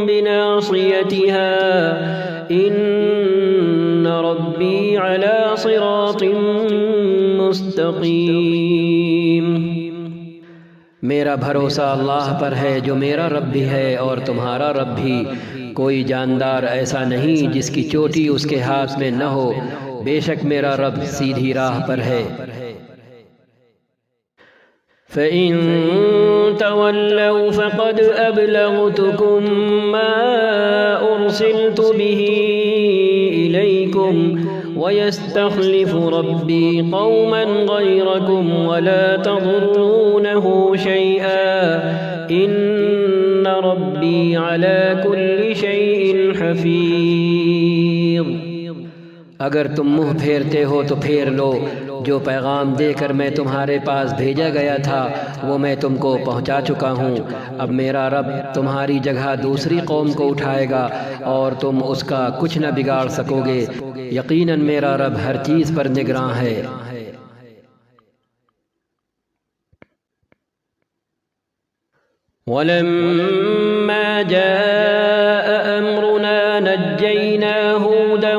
بناصيتها إن ربي على صراط مستقيم۔ میرا بھروسہ اللہ پر ہے جو میرا رب بھی ہے اور تمہارا رب بھی۔ کوئی جاندار ایسا نہیں جس کی چوٹی اس کے ہاتھ میں نہ ہو، بے شک میرا رب سیدھی راہ پر ہے۔ فَإِن تَوَلَّوْا فَقَدْ أَبْلَغْتُكُم مَّا أُرْسِلْتُ بِهِ إِلَيْكُمْ وَيَسْتَخْلِفُ رَبِّي قَوْمًا غَيْرَكُمْ وَلَا تَضُرُّونَهُ شَيْئًا إِنَّ رَبِّي عَلَى كُلِّ شَيْءٍ حَفِيظٌ۔ اگر تم منہ پھیرتے ہو تو پھیر لو، جو پیغام دے کر میں تمہارے پاس بھیجا گیا تھا وہ میں تم کو پہنچا چکا ہوں۔ اب میرا رب تمہاری جگہ دوسری قوم کو اٹھائے گا اور تم اس کا کچھ نہ بگاڑ سکو گے۔ یقیناً میرا رب ہر چیز پر نگراں ہے۔ وَلَمَّا جَاءَ أَمْرُنَا نَجَّيْنَا هُودًا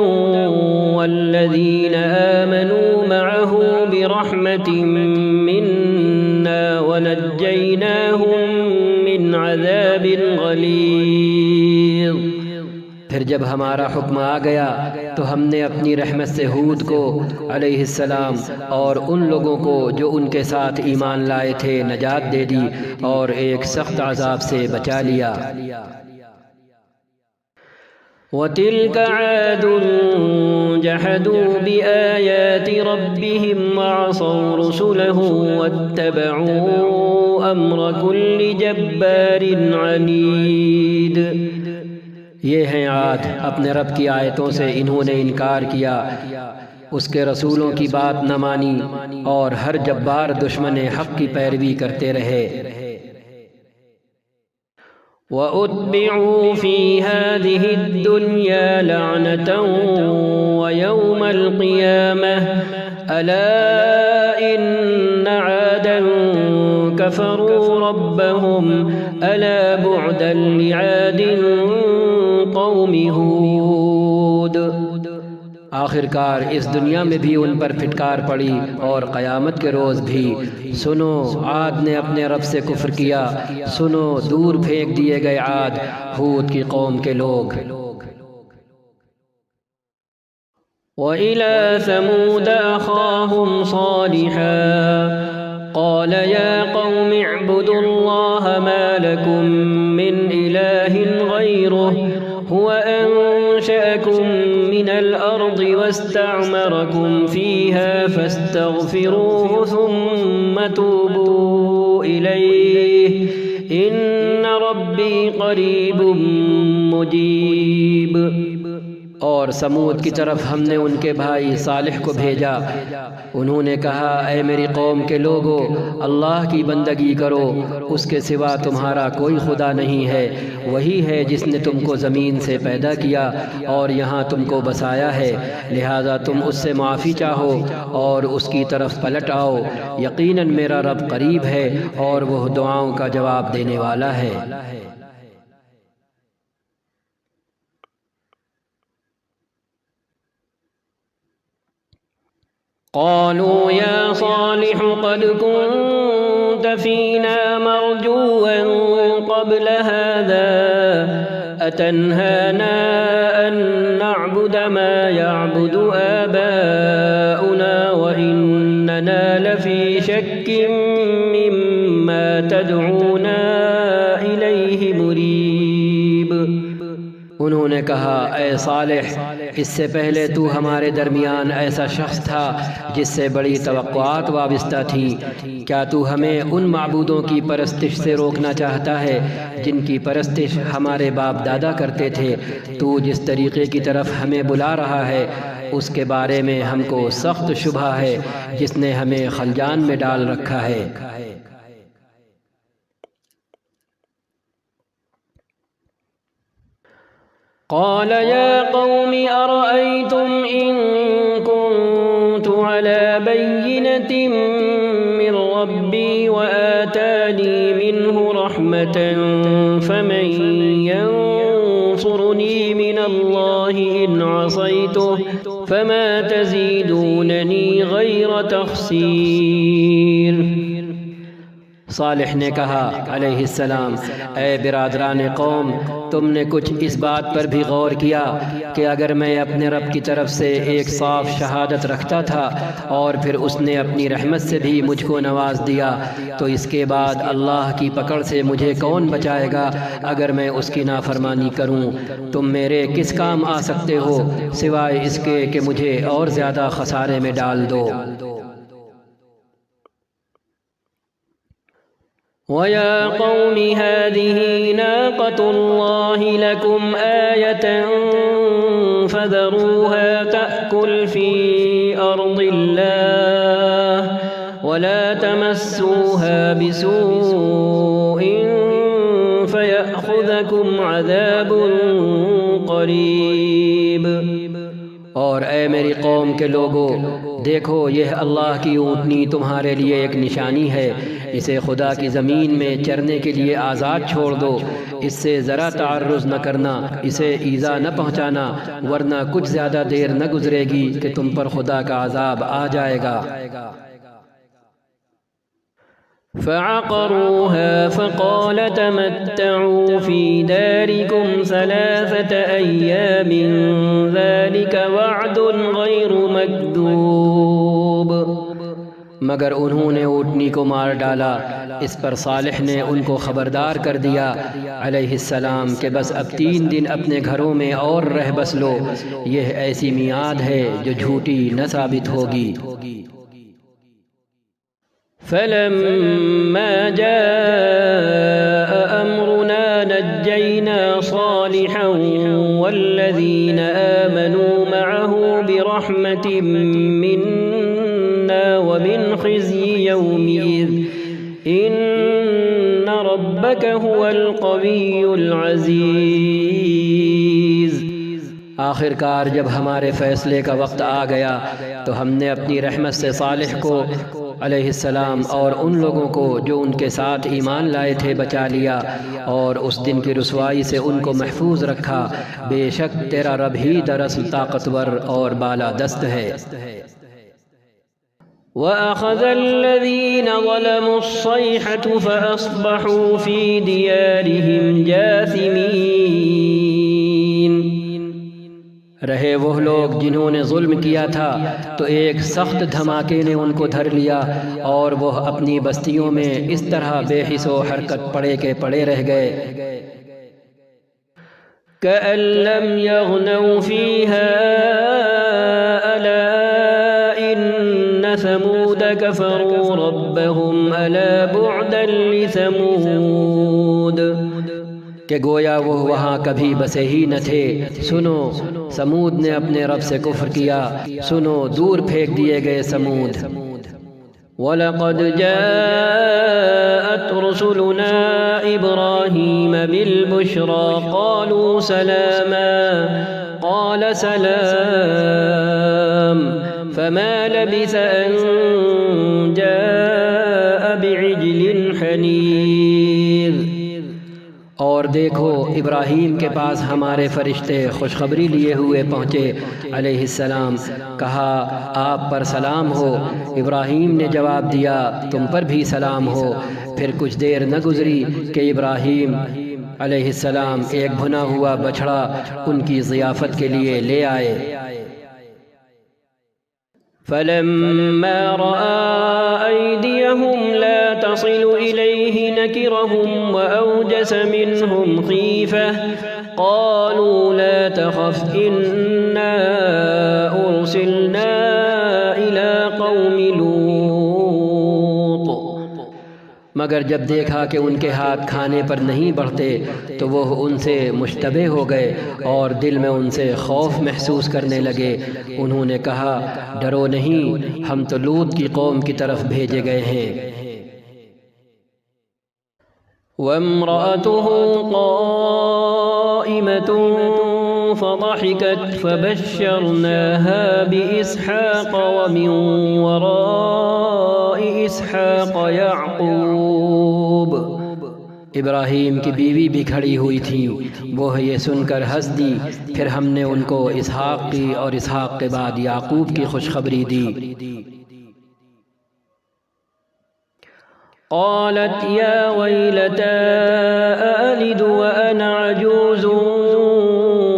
وَالَّذِينَ آمَنُوا مَعَهُ بِرَحْمَةٍ مِّنَّا وَنَجَّيْنَاهُم مِّنْ عَذَابٍ غَلِيظٍ۔ پھر جب ہمارا حکم آ گیا تو ہم نے اپنی رحمت سے ہود کو علیہ السلام اور ان لوگوں کو جو ان کے ساتھ ایمان لائے تھے نجات دے دی اور ایک سخت عذاب سے بچا لیا۔ وَتِلْكَ عَادٌ جَحَدُوا بِآيَاتِ رَبِّهِمْ وَعَصَوْا رُسُلَهُ وَاتَّبَعُوا أَمْرَ كُلِّ جَبَّارٍ عَنِيدٍ۔ یہ ہیں عاد، اپنے رب کی آیتوں سے انہوں نے انکار کیا، اس کے رسولوں کی بات نہ مانی اور ہر جبار دشمن حق کی پیروی کرتے رہے۔ وَأُتْبِعُوا فِي هَذِهِ الدُّنْيَا لَعْنَةً وَيَوْمَ الْقِيَامَةِ أَلَا إِنَّ عَادًا كَفَرُوا رَبَّهُمْ أَلَا بُعْدًا لِعَادٍ قَوْمِ هُودٍ۔ آخر کار اس دنیا میں بھی ان پر پھٹکار پڑی اور قیامت کے روز بھی۔ سنو، عاد نے اپنے رب سے کفر کیا، سنو، دور پھینک دیے گئے عاد، ہود کی قوم کے لوگ۔ وإلى ثمود أخاهم صالحا قال يا قوم اعبدوا الله ما لكم من إله غيره هو أنشأكم من الأرض واستعمركم فيها فاستغفروه ثم توبوا إليه إن ربي قریب مجیب۔ اور سمود کی طرف ہم نے ان کے بھائی صالح کو بھیجا، انہوں نے کہا اے میری قوم کے لوگو، اللہ کی بندگی کرو، اس کے سوا تمہارا کوئی خدا نہیں ہے، وہی ہے جس نے تم کو زمین سے پیدا کیا اور یہاں تم کو بسایا ہے، لہذا تم اس سے معافی چاہو اور اس کی طرف پلٹ آؤ، یقیناً میرا رب قریب ہے اور وہ دعاؤں کا جواب دینے والا ہے۔ قالوا يا صالح قد كنت فينا مرجوا قبل هذا أتنهانا أن نعبد ما يعبد آباؤنا وإننا لفي شك مما تدعونا إليه مريب۔ انہوں نے کہا اے صالح، اس سے پہلے تو ہمارے درمیان ایسا شخص تھا جس سے بڑی توقعات وابستہ تھیں، کیا تو ہمیں ان معبودوں کی پرستش سے روکنا چاہتا ہے جن کی پرستش ہمارے باپ دادا کرتے تھے؟ تو جس طریقے کی طرف ہمیں بلا رہا ہے اس کے بارے میں ہم کو سخت شبہ ہے جس نے ہمیں خلجان میں ڈال رکھا ہے۔ قال يا قوم أرأيتم إن كنت على بينة من ربي وآتاني منه رحمة فمن ينصرني من الله إن عصيته فما تزيدونني غير تخسير۔ صالح نے کہا علیہ السلام اے برادران قوم، تم نے کچھ اس بات پر بھی غور کیا کہ اگر میں اپنے رب کی طرف سے ایک صاف شہادت رکھتا تھا اور پھر اس نے اپنی رحمت سے بھی مجھ کو نواز دیا تو اس کے بعد اللہ کی پکڑ سے مجھے کون بچائے گا اگر میں اس کی نافرمانی کروں؟ تم میرے کس کام آ سکتے ہو سوائے اس کے کہ مجھے اور زیادہ خسارے میں ڈال دو۔ وَيَا قَوْمِ هَٰذِهِ نَاقَةُ اللَّهِ لَكُمْ آيَةً فَذَرُوهَا تَأْكُلْ فِي أَرْضِ اللَّهِ وَلَا تَمَسُّوهَا بِسُوءٍ فَيَأْخُذَكُمْ عَذَابٌ قَرِيبٌ۔ اور اے میری قوم کے لوگو، دیکھو یہ اللہ کی اونٹنی تمہارے لیے ایک نشانی ہے، اسے خدا کی زمین میں چرنے کے لیے آزاد چھوڑ دو، اس سے ذرا تعرض نہ کرنا، اسے ایذا نہ پہنچانا، ورنہ کچھ زیادہ دیر نہ گزرے گی کہ تم پر خدا کا عذاب آ جائے گا۔ فعقروها فقال تمتعوا في داركم 3 أيام ذلك وعد غير مكذوب۔ مگر انہوں نے اونٹنی کو مار ڈالا۔ اس پر صالح نے ان کو خبردار کر دیا علیہ السلام کہ بس اب 3 دن اپنے گھروں میں اور رہ بس لو، یہ ایسی میعاد ہے جو جھوٹی نہ ثابت ہوگی۔ فلما جاء أمرنا نجينا صالحا والذين آمنوا معه برحمة منا ومن خزي يومئذ إن ربك هو القوي العزيز۔ آخر کار جب ہمارے فیصلے کا وقت آ گیا تو ہم نے اپنی رحمت سے صالح کو علیہ السلام اور ان لوگوں کو جو ان کے ساتھ ایمان لائے تھے بچا لیا اور اس دن کی رسوائی سے ان کو محفوظ رکھا، بے شک تیرا رب ہی دراصل طاقتور اور بالا دست ہے۔ وَأَخَذَ الَّذِينَ ظَلَمُوا الصَّيْحَةُ فَأَصْبَحُوا فِي دِيَارِهِمْ جَاثِمِينَ۔ رہے وہ لوگ جنہوں نے ظلم کیا تھا تو ایک سخت دھماکے نے ان کو دھر لیا اور وہ اپنی بستیوں میں اس طرح بے حس و حرکت پڑے کے پڑے رہ گئے كأن لم يغنوا فيها ألا إن ثمود كفروا ربهم ألا بعدا لثمود کہ گویا وہ وہاں کبھی بسے ہی نہ تھے، سنو سمود نے اپنے رب سے کفر کیا، سنو دور پھینک دیے گئے سمود۔ وَلَقَدْ جَاءَتْ رُسُلُنَا إِبْرَاهِيمَ بِالْبُشْرَى قَالُوا سَلَامًا قَالَ سَلَامٌ فَمَا لَبِثَ أَن جَاءَ بِعِجْلٍ حَنِيذٍ۔ اور دیکھو ابراہیم کے پاس ہمارے فرشتے خوشخبری لیے ہوئے پہنچے علیہ السلام، کہا آپ پر سلام ہو۔ ابراہیم نے جواب دیا تم پر بھی سلام ہو۔ پھر کچھ دیر نہ گزری کہ ابراہیم علیہ السلام ایک بھنا ہوا بچھڑا ان کی ضیافت کے لیے لے آئے۔ فَلَمَّا رَأَى أَيْدِيَهُمْ لَا تَصِلُ إِلَيْهِ نَكِرَهُمْ وَأَوْجَسَ مِنْهُمْ خِيفَةً قَالُوا لَا تَخَفْ إِنَّا أُرْسِلْنَا إِلَى قَوْمِ لُوطٍ۔ مگر جب دیکھا کہ ان کے ہاتھ کھانے پر نہیں بڑھتے تو وہ ان سے مشتبہ ہو گئے اور دل میں ان سے خوف محسوس کرنے لگے۔ انہوں نے کہا ڈرو نہیں، ہم تو لوط کی قوم کی طرف بھیجے گئے ہیں۔ وَامْرَأَتُهُ قَائِمَةٌ فَضَحِكَتْ فَبَشَّرْنَاهَا بِإِسْحَاقَ وَمِن وَرَاءِ إِسْحَاقَ يَعْقُوبَ۔ ابراہیم کی بیوی بھی کھڑی ہوئی تھی، وہ یہ سن کر ہنس دی۔ پھر ہم نے ان کو اسحاق کی اور اسحاق کے بعد یعقوب کی خوشخبری دی۔ قالت يا ويلتى أألد وأنا عجوز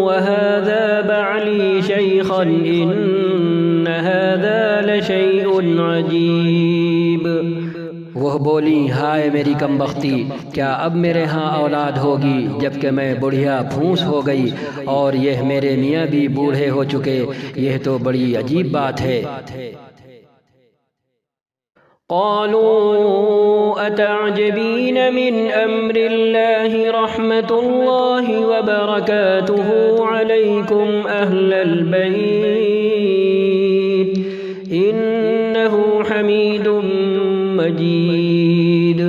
وهذا بعلي شيخا إن هذا لشيء عجيب۔ وہ بولی ہائے میری کم بختی، کیا اب میرے ہاں اولاد ہوگی جبکہ میں بڑھیا پھونس ہو گئی اور یہ میرے میاں بھی بوڑھے ہو چکے، یہ تو بڑی عجیب بات ہے۔ قالوا أتعجبين من أمر الله رحمة الله وبركاته عليكم أهل البيت إنه حميد مجيد۔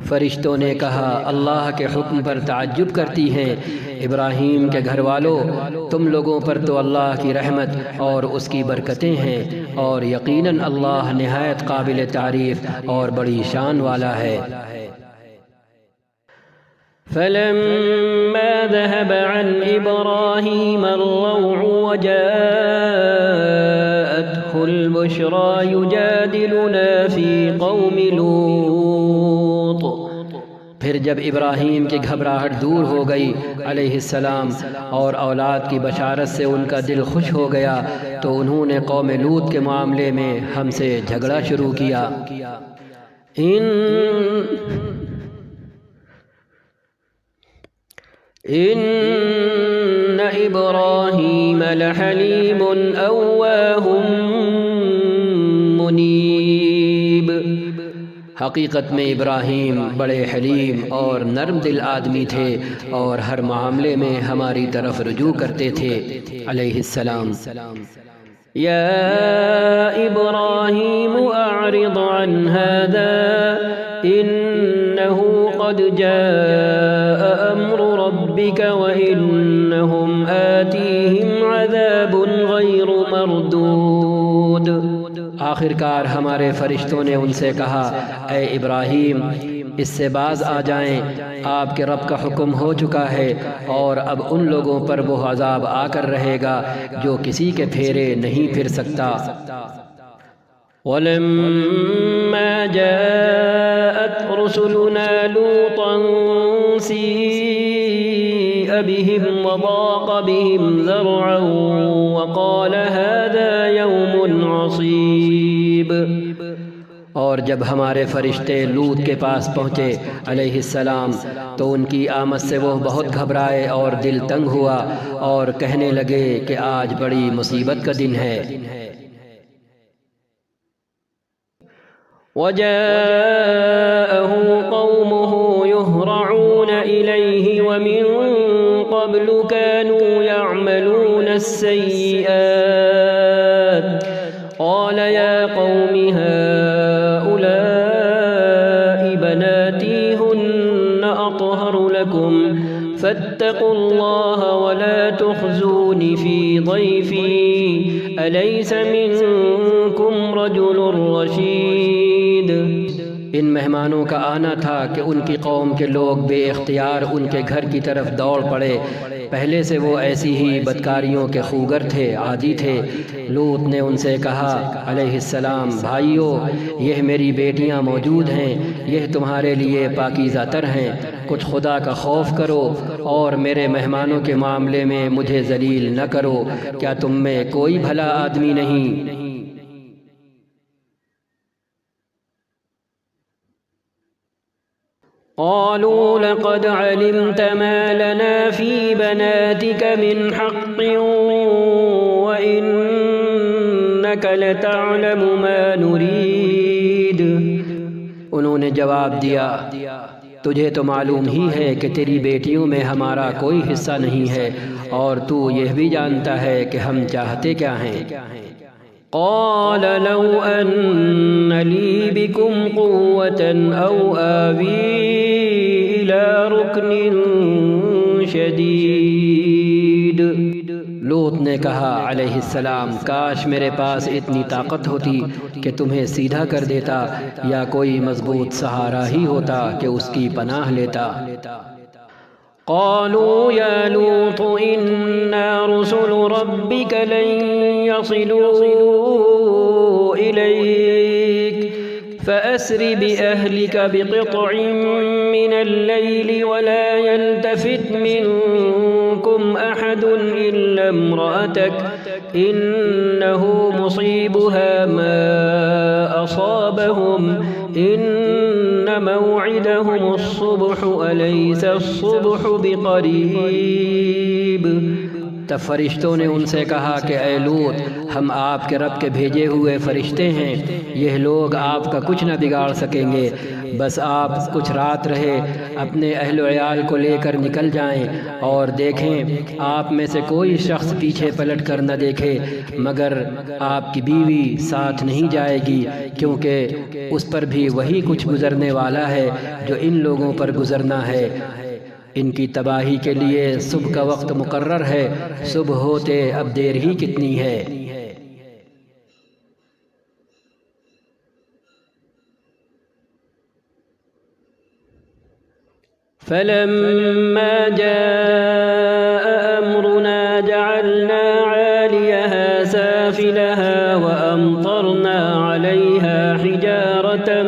فرشتوں نے کہا اللہ کے حکم پر تعجب کرتی ہیں ابراہیم کے گھر والوں، تم لوگوں پر تو اللہ کی رحمت اور اس کی برکتیں ہیں، اور یقیناً اللہ نہایت قابل تعریف اور بڑی شان والا ہے۔ فلما ذهب عن إبراهيم الروع وجاءته البشرى يجادلنا في قوم لوط۔ پھر جب ابراہیم کی گھبراہٹ دور ہو گئی علیہ السلام اور اولاد کی بشارت سے ان کا دل خوش ہو گیا تو انہوں نے قوم لوط کے معاملے میں ہم سے جھگڑا شروع کیا۔ إن إبراهيم لحليم أواه منيب۔ حقیقت میں ابراہیم بڑے حلیم اور نرم دل آدمی تھے اور ہر معاملے میں ہماری طرف رجوع کرتے تھے علیہ السلام۔ يا إبراهيم أعرض عن هذا إنه قد جاء أمر ربك وإنهم آتيهم عذاب غير مردود۔ آخر کار ہمارے فرشتوں نے ان سے کہا اے ابراہیم اس سے باز آ جائیں، آپ کے رب کا حکم ہو چکا ہے اور اب ان لوگوں پر وہ عذاب آ کر رہے گا جو کسی کے پھیرے نہیں پھر سکتا۔ ولما جاءت رسلنا لوطا سيء بهم وضاق بهم ذرعا وقال هذا يوم عصيب۔ اور جب ہمارے فرشتے لوط کے پاس پہنچے علیہ السلام تو ان کی آمد سے وہ بہت گھبرائے اور دل تنگ ہوا اور کہنے لگے کہ آج بڑی مصیبت کا دن ہے۔ وجاءه قومه يهرعون إليه ومن قبل كانوا يعملون السيئات قال يا قوم هؤلاء بناتي هن أطهر لكم فاتقوا الله ولا تخزون في ضيفي أليس منكم رجل رشيد۔ ان مہمانوں کا آنا تھا کہ ان کی قوم کے لوگ بے اختیار ان کے گھر کی طرف دوڑ پڑے۔ پہلے سے وہ ایسی ہی بدکاریوں کے خوگر تھے، عادی تھے۔ لوط نے ان سے کہا علیہ السلام، بھائیو، یہ میری بیٹیاں موجود ہیں، یہ تمہارے لیے پاکیزہ تر ہیں، کچھ خدا کا خوف کرو اور میرے مہمانوں کے معاملے میں مجھے ذلیل نہ کرو۔ کیا تم میں کوئی بھلا آدمی نہیں؟ قالوا لقد علمت ما لنا في بناتك من حق وإنك لتعلم ما نريد۔ انہوں نے جواب دیا، تجھے تو معلوم ہی ہے کہ تیری بیٹیوں میں ہمارا کوئی حصہ نہیں ہے اور تو یہ بھی جانتا ہے کہ ہم چاہتے کیا ہیں۔ قال لو أن لي بكم قوة أو آوي إلى ركن شديد۔ لوط نے کہا علیہ السلام، کاش میرے پاس اتنی طاقت ہوتی کہ تمہیں سیدھا کر دیتا یا کوئی مضبوط سہارا ہی ہوتا کہ اس کی پناہ لیتا۔ قالوا يا لوط إنا رسل ربك لن يصلوا إليك فأسر بأهلك بقطع من الليل ولا يلتفت منكم أحد إلا امرأتك إنه مصيبها ما أصابهم إن موعدهم الصبح أليس الصبح بقريب۔ تب فرشتوں نے ان سے کہا کہ اے لوط، ہم آپ کے رب کے بھیجے ہوئے فرشتے ہیں، یہ لوگ آپ کا کچھ نہ بگاڑ سکیں گے، بس آپ کچھ رات رہے اپنے اہل و عیال کو لے کر نکل جائیں اور دیکھیں آپ میں سے کوئی شخص پیچھے پلٹ کر نہ دیکھے مگر آپ کی بیوی ساتھ نہیں جائے گی، کیونکہ اس پر بھی وہی کچھ گزرنے والا ہے جو ان لوگوں پر گزرنا ہے۔ ان کی تباہی کے لیے صبح کا وقت مقرر ہے، صبح ہوتے اب دیر ہی کتنی ہے۔ فلما جاء أمرنا جعلنا عاليها سافلها وأمطرنا عليها حجارة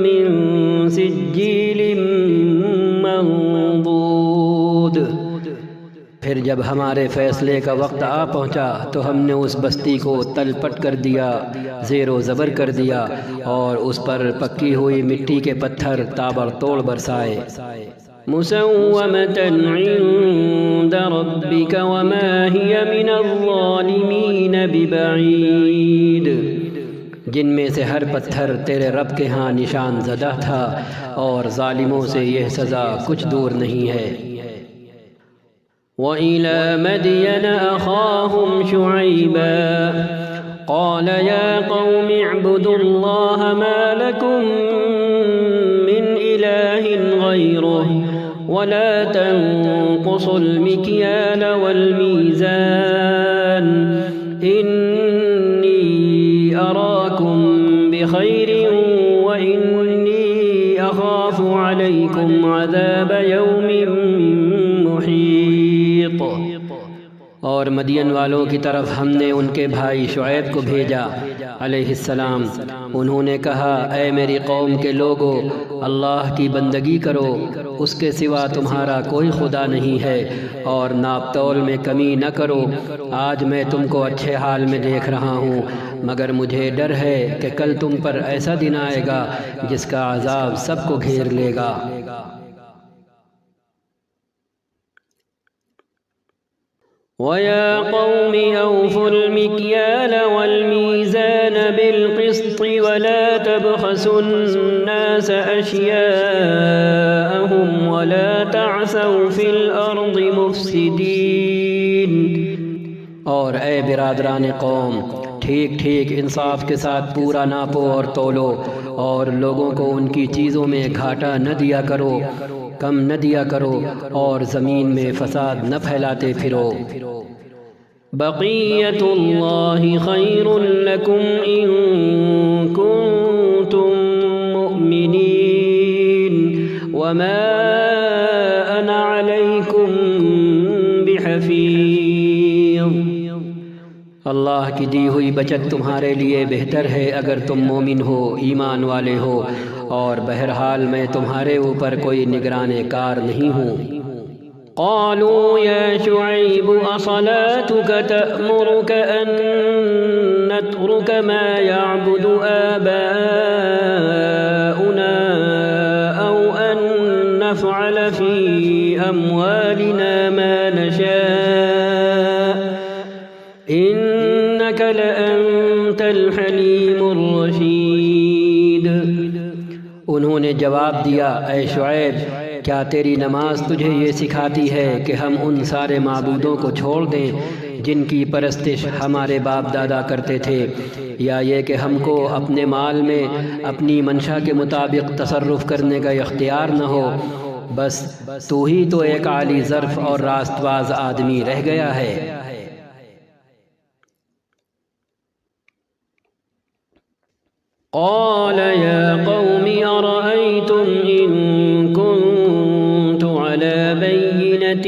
من سجيل منضود۔ پھر جب ہمارے فیصلے کا وقت آ پہنچا تو ہم نے اس بستی کو تل پٹ کر دیا، زیر و زبر کر دیا اور اس پر پکی ہوئی مٹی کے پتھر تابڑ توڑ برسائے۔ مسومة عند ربك وما هي من الظالمين ببعيد۔ جن میں سے ہر پتھر تیرے رب کے ہاں نشان زدہ تھا اور ظالموں سے یہ سزا کچھ دور نہیں ہے۔ وَإِلَى مَدْيَنَ أَخَاهُمْ شُعَيْبًا قَالَ يَا قَوْمِ اعْبُدُوا اللَّهَ مَا لَكُمْ مِنْ إِلَٰهٍ غَيْرُهُ وَلَا تَنقُصُوا الْمِكْيَالَ وَالْمِيزَانَ إِنِّي أَرَاكُمْ بِخَيْرٍ وَإِنِّي أَخَافُ عَلَيْكُمْ عَذَابَ يَوْمٍ محيط۔ اور مدین والوں کی طرف ہم نے ان کے بھائی شعیب کو بھیجا، علیہ السلام۔ انہوں نے کہا اے میری قوم کے لوگو، اللہ کی بندگی کرو، اس کے سوا تمہارا کوئی خدا نہیں ہے، اور ناپ تول میں کمی نہ کرو۔ آج میں تم کو اچھے حال میں دیکھ رہا ہوں، مگر مجھے ڈر ہے کہ کل تم پر ایسا دن آئے گا جس کا عذاب سب کو گھیر لے گا۔ وَيَا قَوْمِ أَوْفُوا الْمِكْيَالَ وَالْمِيزَانَ بِالْقِسْطِ وَلَا تَبْخَسُوا النَّاسَ أَشْيَاءَهُمْ وَلَا تَعْثَوْا فِي الْأَرْضِ مُفْسِدِينَ۔ اور اے برادران قوم، ٹھیک ٹھیک انصاف کے ساتھ پورا ناپو اور تولو، اور لوگوں کو ان کی چیزوں میں گھاٹا نہ دیا کرو، کم نہ دیا کرو، اور زمین میں فساد نہ پھیلاتے پھرو۔ بقیت اللہ خیر لکم ان کنتم مؤمنین وما انا علیکم بحفیظ۔ اللہ کی دی ہوئی بچت تمہارے لیے بہتر ہے اگر تم مومن ہو، ایمان والے ہو، اور بہرحال میں تمہارے اوپر کوئی نگران کار نہیں ہوں۔ قالوا يا شعيب أصلاتك تأمرك أن نترك ما يعبد آباؤنا أو أن نفعل في أموالنا ما نشاء إنك لأنت الحليم الرشيد۔ انہوں نے جواب دیا اے شعیب، کیا تیری نماز تجھے یہ سکھاتی ہے کہ ہم ان سارے معبودوں کو چھوڑ دیں جن کی پرستش ہمارے باپ دادا کرتے تھے، یا یہ کہ ہم کو اپنے مال میں اپنی منشا کے مطابق تصرف کرنے کا اختیار نہ ہو؟ بس تو ہی تو ایک عالی ظرف اور راست باز آدمی رہ گیا ہے۔ قال يا قوم أرأيتم إن كنت على بينة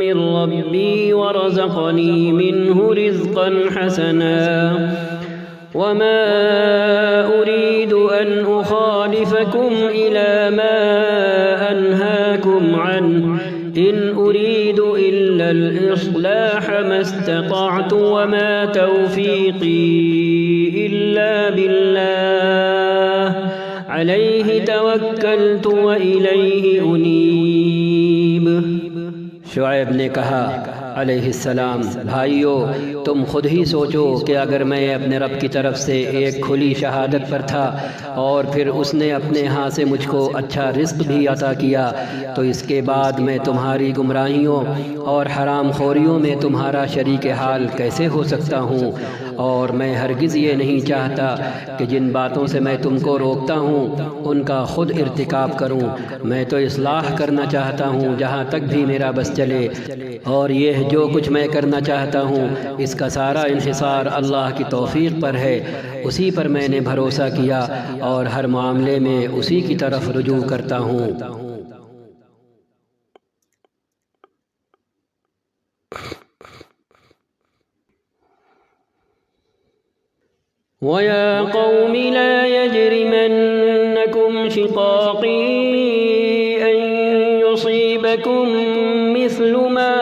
من ربي ورزقني منه رزقا حسنا وما أريد أن أخالفكم إلى ما أنهاكم عنه إن أريد إلا الإصلاح ما استطعت وما توفيقي إلا بالله عليه توكلت وإليه أنيب۔ شعیب نے کہا علیہ السلام، بھائیو تم خود ہی سوچو کہ اگر میں اپنے رب کی طرف سے ایک کھلی شہادت پر تھا اور پھر اس نے اپنے ہاں سے مجھ کو اچھا رزق بھی عطا کیا، تو اس کے بعد میں تمہاری گمراہیوں اور حرام خوریوں میں تمہارا شریک حال کیسے ہو سکتا ہوں؟ اور میں ہرگز یہ نہیں چاہتا کہ جن باتوں سے میں تم کو روکتا ہوں ان کا خود ارتکاب کروں۔ میں تو اصلاح کرنا چاہتا ہوں جہاں تک بھی میرا بس چلے، اور یہ جو کچھ میں کرنا چاہتا ہوں اس کا سارا انحصار اللہ کی توفیق پر ہے۔ اسی پر میں نے بھروسہ کیا اور ہر معاملے میں اسی کی طرف رجوع کرتا ہوں۔ وَيَا قَوْمِ لَا يَجْرِمَنَّكُمْ شِقَاقِي أَن يُصِيبَكُم مِّثْلُ مَا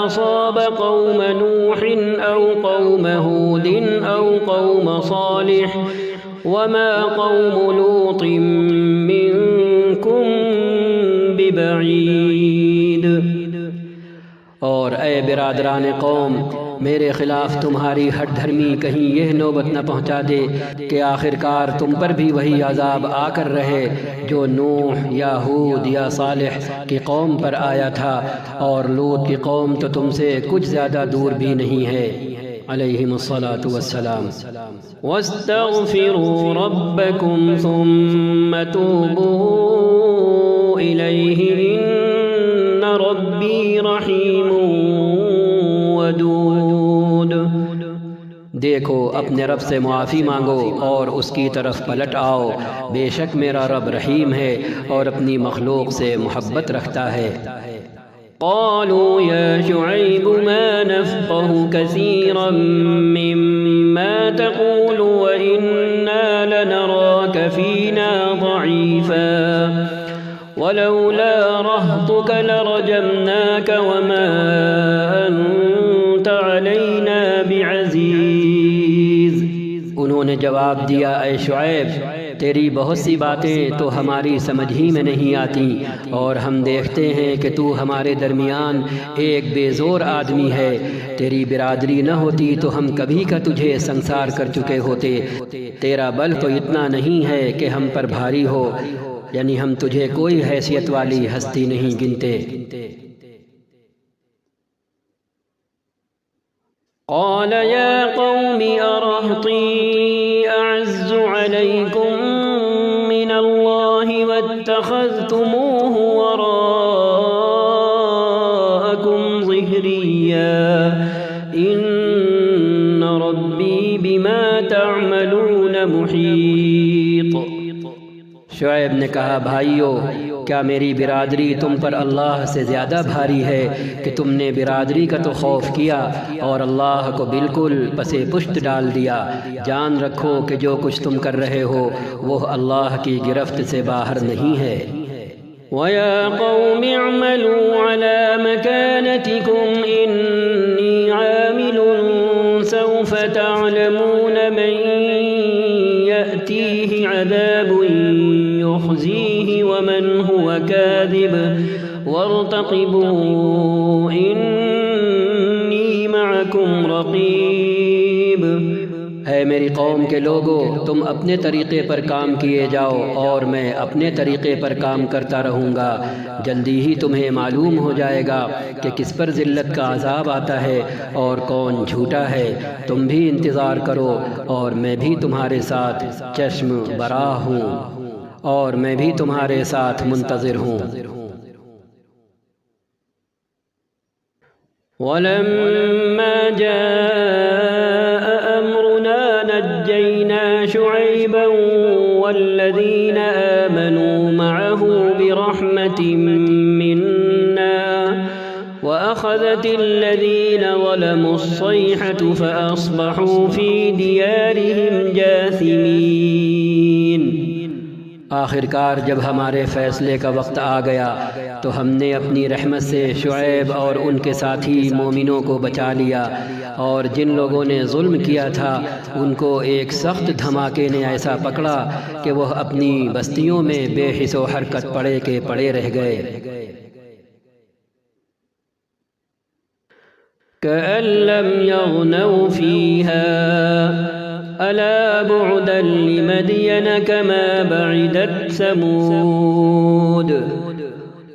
أَصَابَ قَوْمَ نُوحٍ أَوْ قَوْمَ هُودٍ أَوْ قَوْمَ صَالِحٍ وَمَا قَوْمُ لُوطٍ مِّنكُم بِبَعِيدٍ۔ اور اے برادران قوم، میرے خلاف تمہاری ہٹ دھرمی کہیں یہ نوبت نہ پہنچا دے کہ آخر کار تم پر بھی وہی عذاب آ کر رہے جو نوح یا ہود یا صالح کی قوم پر آیا تھا، اور لوط کی قوم تو تم سے کچھ زیادہ دور بھی نہیں ہے علیہم الصلاۃ والسلام۔ وَاسْتَغْفِرُوا رَبَّكُمْ ثُمَّ تُوبُوا إِلَيْهِ إِنَّ رَبِّي رَحِيمٌ ودود۔ دیکھو اپنے رب سے معافی مانگو اور اس کی طرف پلٹ آؤ، بے شک میرا رب رحیم ہے اور اپنی مخلوق سے محبت رکھتا ہے۔ قالوا يا شعيب ما نفقه كثيرا مما ما تقول وإنا لنراك فينا ضعيفا ولولا رهطك لرجمناك وما أنت علينا بعزيز۔ انہوں نے جواب دیا، اے شعیب، تیری بہت سی باتیں تو ہماری سمجھ ہی میں نہیں آتی، اور ہم دیکھتے ہیں کہ تو ہمارے درمیان ایک بے زور آدمی ہے۔ تیری برادری نہ ہوتی تو ہم کبھی کا تجھے سنسار کر چکے ہوتے۔ تیرا بل تو اتنا نہیں ہے کہ ہم پر بھاری ہو، یعنی ہم تجھے کوئی حیثیت والی ہستی نہیں گنتے۔ قال يا قوم أرهطي أعز عليكم من الله واتخذتموه وراءكم ظهريا إن ربي بما تعملون محيط۔ شعیب نے کہا، بھائیو، کیا میری برادری تم پر اللہ سے زیادہ بھاری ہے کہ تم نے برادری کا تو خوف کیا اور اللہ کو بالکل پسے پشت ڈال دیا؟ جان رکھو کہ جو کچھ تم کر رہے ہو وہ اللہ کی گرفت سے باہر نہیں ہے۔ وَيَا قَوْمِ اعْمَلُوا عَلَى مَكَانَتِكُمْ إِنِّي عَامِلٌ سَوْفَ تَعْلَمُونَ مَن يَأْتِيهِ عَذَابٌ يُخْزِيهِ وَمَنْ هُوَ كَاذِبٌ وَارْتَقِبُوا إِنِّي مَعَكُمْ رَقِيبٌ۔ اے میری قوم کے لوگو، تم اپنے طریقے پر کام کیے جاؤ اور میں اپنے طریقے پر کام کرتا رہوں گا۔ جلدی ہی تمہیں معلوم ہو جائے گا کہ کس پر ذلت کا عذاب آتا ہے اور کون جھوٹا ہے۔ تم بھی انتظار کرو اور میں بھی تمہارے ساتھ چشم براہ ہوں، اور میں بھی تمہارے ساتھ منتظر ہوں۔ وَلَمَّا جَاءَ أَمْرُنَا نَجَّيْنَا شُعَيْبًا وَالَّذِينَ آمَنُوا مَعَهُ بِرَحْمَةٍ مِّنَّا وَأَخَذَتِ الَّذِينَ ظَلَمُوا الصَّيْحَةُ فَأَصْبَحُوا فِي دِيَارِهِمْ جَاثِمِينَ۔ آخر کار جب ہمارے فیصلے کا وقت آ گیا تو ہم نے اپنی رحمت سے شعیب اور ان کے ساتھی مومنوں کو بچا لیا، اور جن لوگوں نے ظلم کیا تھا ان کو ایک سخت دھماکے نے ایسا پکڑا کہ وہ اپنی بستیوں میں بے حس و حرکت پڑے کے پڑے رہ گئے۔ كَأَن لَّمْ يَغْنَوْا فِيهَا أَلَا بُعْدًا لِّمَدْيَنَ كَمَا بَعِدَتْ ثَمُودُ۔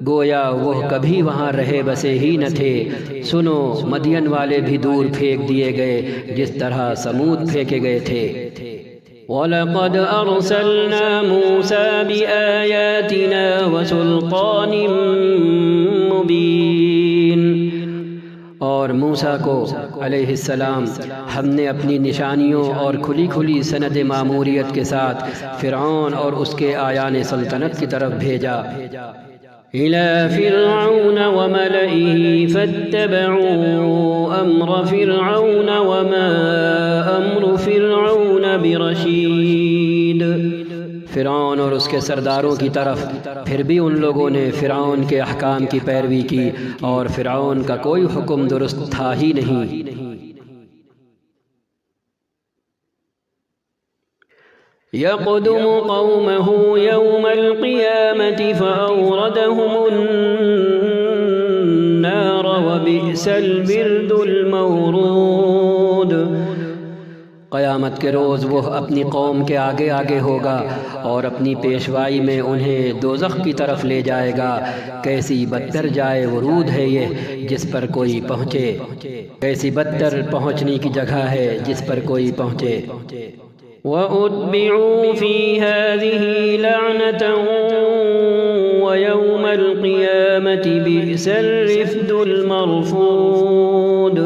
گویا وہ کبھی وہاں رہے بسے ہی نہ تھے۔ سنو، مدین والے بھی دور پھینک دیے گئے جس طرح سمود پھینکے گئے تھے۔ وَلَقَدْ أَرْسَلْنَا مُوسَىٰ بِآيَاتِنَا وَسُلْطَانٍ مُّبِينٍ۔ اور موسیٰ کو علیہ السلام ہم نے اپنی نشانیوں اور کھلی کھلی سند ماموریت کے ساتھ فرعون اور اس کے آیان سلطنت کی طرف بھیجا۔ إِلَى فِرْعَوْنَ وَمَلَئِهِ فَاتَّبَعُوا أَمْرَ فِرْعَوْنَ وَمَا أَمْرُ فِرْعَوْنَ بِرَشِيدٍ۔ فرعون اور اس کے سرداروں کی طرف پھر بھی ان لوگوں نے فرعون کے احکام کی پیروی کی، اور فرعون کا کوئی حکم درست تھا ہی نہیں۔ يَقْدُمُ قَوْمَهُ يَوْمَ الْقِيَامَةِ فَأَوْرَدَهُمُ النَّارَ وَبِئْسَ الْوِرْدُ الْمَوْرُودُ۔ قیامت کے روز وہ اپنی قوم کے آگے آگے ہوگا اور اپنی پیشوائی میں انہیں دوزخ کی طرف لے جائے گا۔ کیسی بدتر جائے ورود ہے یہ جس پر کوئی پہنچے، کیسی بدتر پہنچنے کی جگہ ہے جس پر کوئی پہنچے۔ وَأُتْبِعُوا فِي هَٰذِهِ لَعْنَةً وَيَوْمَ الْقِيَامَةِ بِئْسَ الرِّفْدُ الْمَرْفُودُ۔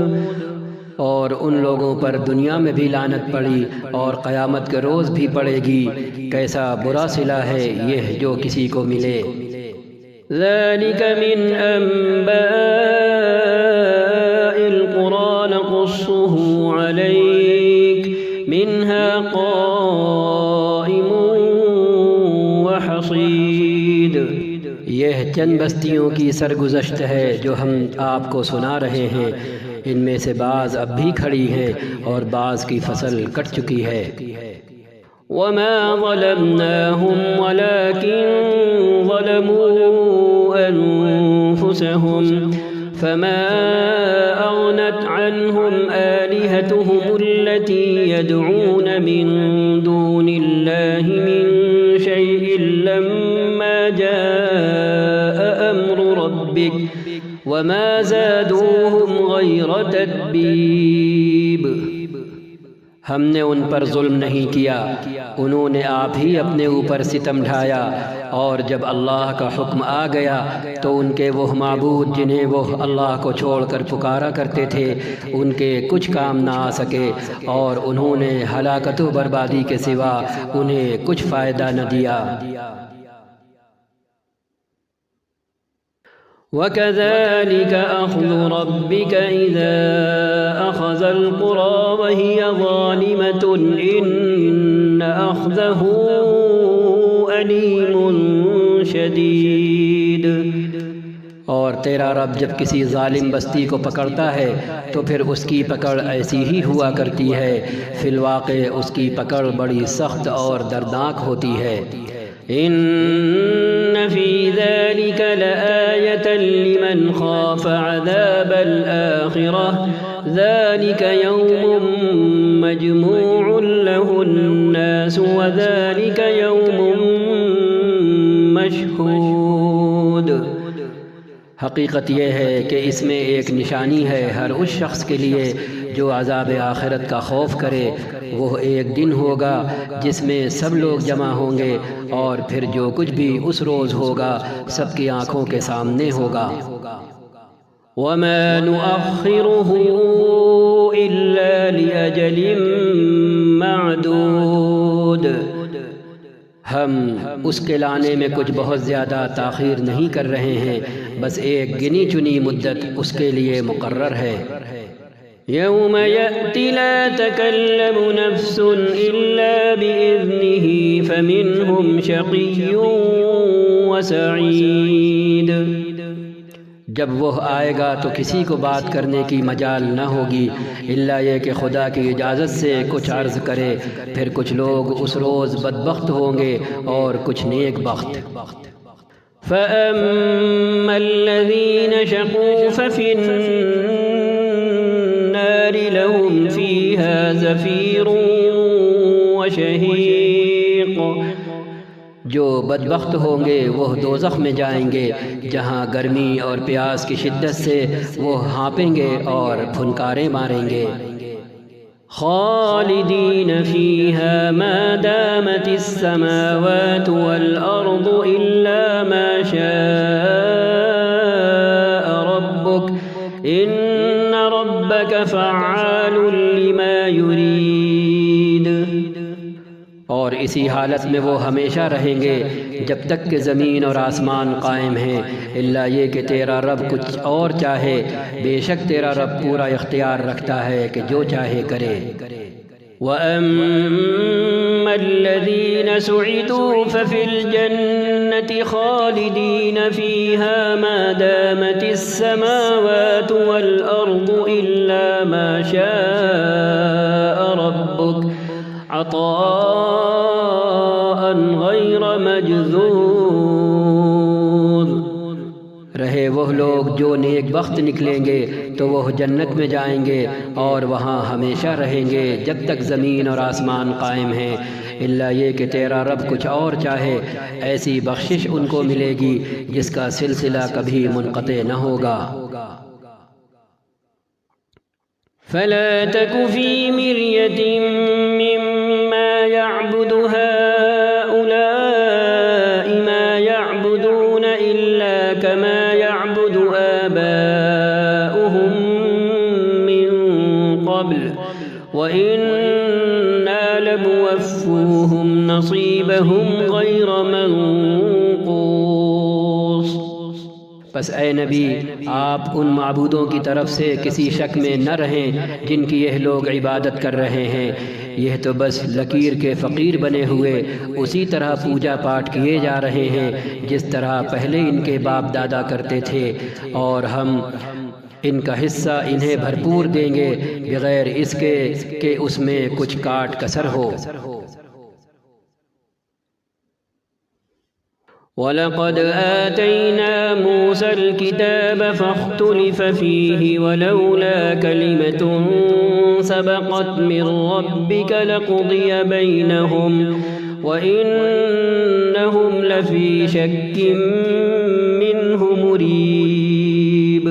اور ان لوگوں پر دنیا میں بھی لعنت پڑی اور قیامت کے روز بھی پڑے گی۔ کیسا برا صلہ ہے یہ جو کسی کو ملے۔ ذَلِكَ مِنْ أَنبَاءِ الْقُرَىٰ نَقُصُّهُ عَلَيْكَ منها قائم وحصيد. یہ چند بستیوں کی سرگزشت ہے جو ہم آپ کو سنا رہے ہیں، ان میں سے بعض اب بھی کھڑی ہیں اور بعض کی فصل کٹ چکی ہے۔ وما ظلمناهم ولكن ظلموا أنفسهم فما أغنت عنهم آلهتهم التي يدعون من دون الله من شيء لما جاء أمر ربك وما زادوهم غير تتبيب. ہم نے ان پر ظلم نہیں کیا، انہوں نے آپ ہی اپنے اوپر ستم ڈھایا، اور جب اللہ کا حکم آ گیا تو ان کے وہ معبود جنہیں وہ اللہ کو چھوڑ کر پکارا کرتے تھے ان کے کچھ کام نہ آ سکے، اور انہوں نے ہلاکت و بربادی کے سوا انہیں کچھ فائدہ نہ دیا۔ وَكَذَلِكَ أَخْذُ رَبِّكَ إِذَا أَخَذَ الْقُرَى وَهِيَ ظَالِمَةٌ إِنَّ أَخْذَهُ أَلِيمٌ شَدِيدٌ. اور تیرا رب جب کسی ظالم بستی کو پکڑتا ہے تو پھر اس کی پکڑ ایسی ہی ہوا کرتی ہے، فی الواقع اس کی پکڑ بڑی سخت اور دردناک ہوتی ہے۔ إن في ذلك لآية لمن خاف عذاب الآخرة ذلك يوم مجموع له الناس وذلك يوم مشهود. حقیقت یہ ہے کہ اس میں ایک نشانی ہے ہر اس شخص کے لیے جو عذاب آخرت کا خوف کرے۔ وہ ایک دن ہوگا جس میں سب لوگ جمع ہوں گے، اور پھر جو کچھ بھی اس روز ہوگا سب کی آنکھوں کے سامنے ہوگا۔ وَمَا نُؤَخِّرُهُ إِلَّا لِأَجَلٍ مَّعْدُودٍ. ہم اس کے لانے میں کچھ بہت زیادہ تاخیر نہیں کر رہے ہیں، بس ایک گنی چنی مدت اس کے لیے مقرر ہے۔ يوم يأتي لا تكلم نفس إلا بإذنه فمنهم شقي وسعيد. جب وہ آئے گا تو کسی کو بات کرنے کی مجال نہ ہوگی الا یہ کہ خدا کی اجازت سے کچھ عرض کرے، پھر کچھ لوگ اس روز بدبخت ہوں گے اور کچھ نیک بخت۔ فَأَمَّا الَّذِينَ شَقُوا فَفِي النَّارِ لَهُمْ فِيهَا زَفِيرٌ وَشَهِيقٌ. جو بدبخت ہوں گے وہ دوزخ میں جائیں گے، جہاں گرمی اور پیاس کی شدت سے وہ ہانپیں گے اور پھنکاریں ماریں گے۔ خالدین فیہا ما دامت السماوات والارض الا ما شاء ربک ان ربک فعال لما یرید. اور اسی حالت میں وہ ہمیشہ رہیں گے جب تک کہ زمین اور آسمان قائم ہیں، الا یہ کہ تیرا رب کچھ اور چاہے، بے شک تیرا رب پورا اختیار رکھتا ہے کہ جو چاہے کرے۔ وَأَمَّا الَّذِينَ سُعِدُوا فَفِي الْجَنَّةِ خَالِدِينَ فِيهَا مَا دَامَتِ السَّمَاوَاتُ وَالْأَرْضُ إِلَّا مَا شَاءَ رَبُّكَ عطاء غیر مجذور. رہے وہ لوگ جو نیک بخت نکلیں گے تو وہ جنت میں جائیں گے اور وہاں ہمیشہ رہیں گے جب تک زمین اور آسمان قائم ہیں، الا یہ کہ تیرا رب کچھ اور چاہے، ایسی بخشش ان کو ملے گی جس کا سلسلہ کبھی منقطع نہ ہوگا۔ فلا تك في مرية مما يعبد هؤلاء ما يعبدون إلا كما يعبد آباؤهم من قبل وإنا لموفوهم نصيبهم غير منقوص. بس اے نبی آپ ان معبودوں کی طرف سے کسی شک میں نہ رہیں جن کی یہ لوگ عبادت کر رہے ہیں، یہ تو بس لکیر کے فقیر بنے ہوئے اسی طرح پوجا پاٹ کیے جا رہے ہیں جس طرح پہلے ان کے باپ دادا کرتے تھے، اور ہم ان کا حصہ انہیں بھرپور دیں گے بغیر اس کے کہ اس میں کچھ کاٹ کسر ہو۔ وَلَقَدْ آتَيْنَا مُوسَى الْكِتَابَ فَاخْتُلِفَ فِيهِ وَلَوْلَا كَلِمَةٌ سَبَقَتْ مِنْ رَبِّكَ لَقُضِيَ بَيْنَهُمْ وَإِنَّهُمْ لَفِي شَكٍّ مِّنْهُ مُرِيبٍ۔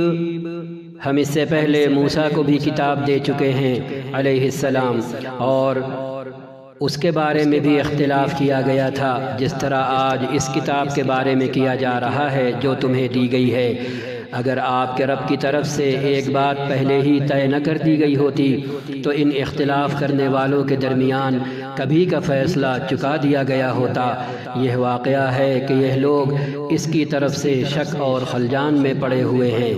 ہم اس سے پہلے موسیٰ کو بھی کتاب دے چکے ہیں علیہ السلام، اور اس کے بارے میں بھی اختلاف کیا گیا تھا جس طرح آج اس کتاب کے بارے میں کیا جا رہا ہے جو تمہیں دی گئی ہے۔ اگر آپ کے رب کی طرف سے ایک بات پہلے ہی طے نہ کر دی گئی ہوتی تو ان اختلاف کرنے والوں کے درمیان کبھی کا فیصلہ چکا دیا گیا ہوتا۔ یہ واقعہ ہے کہ یہ لوگ اس کی طرف سے شک اور خلجان میں پڑے ہوئے ہیں۔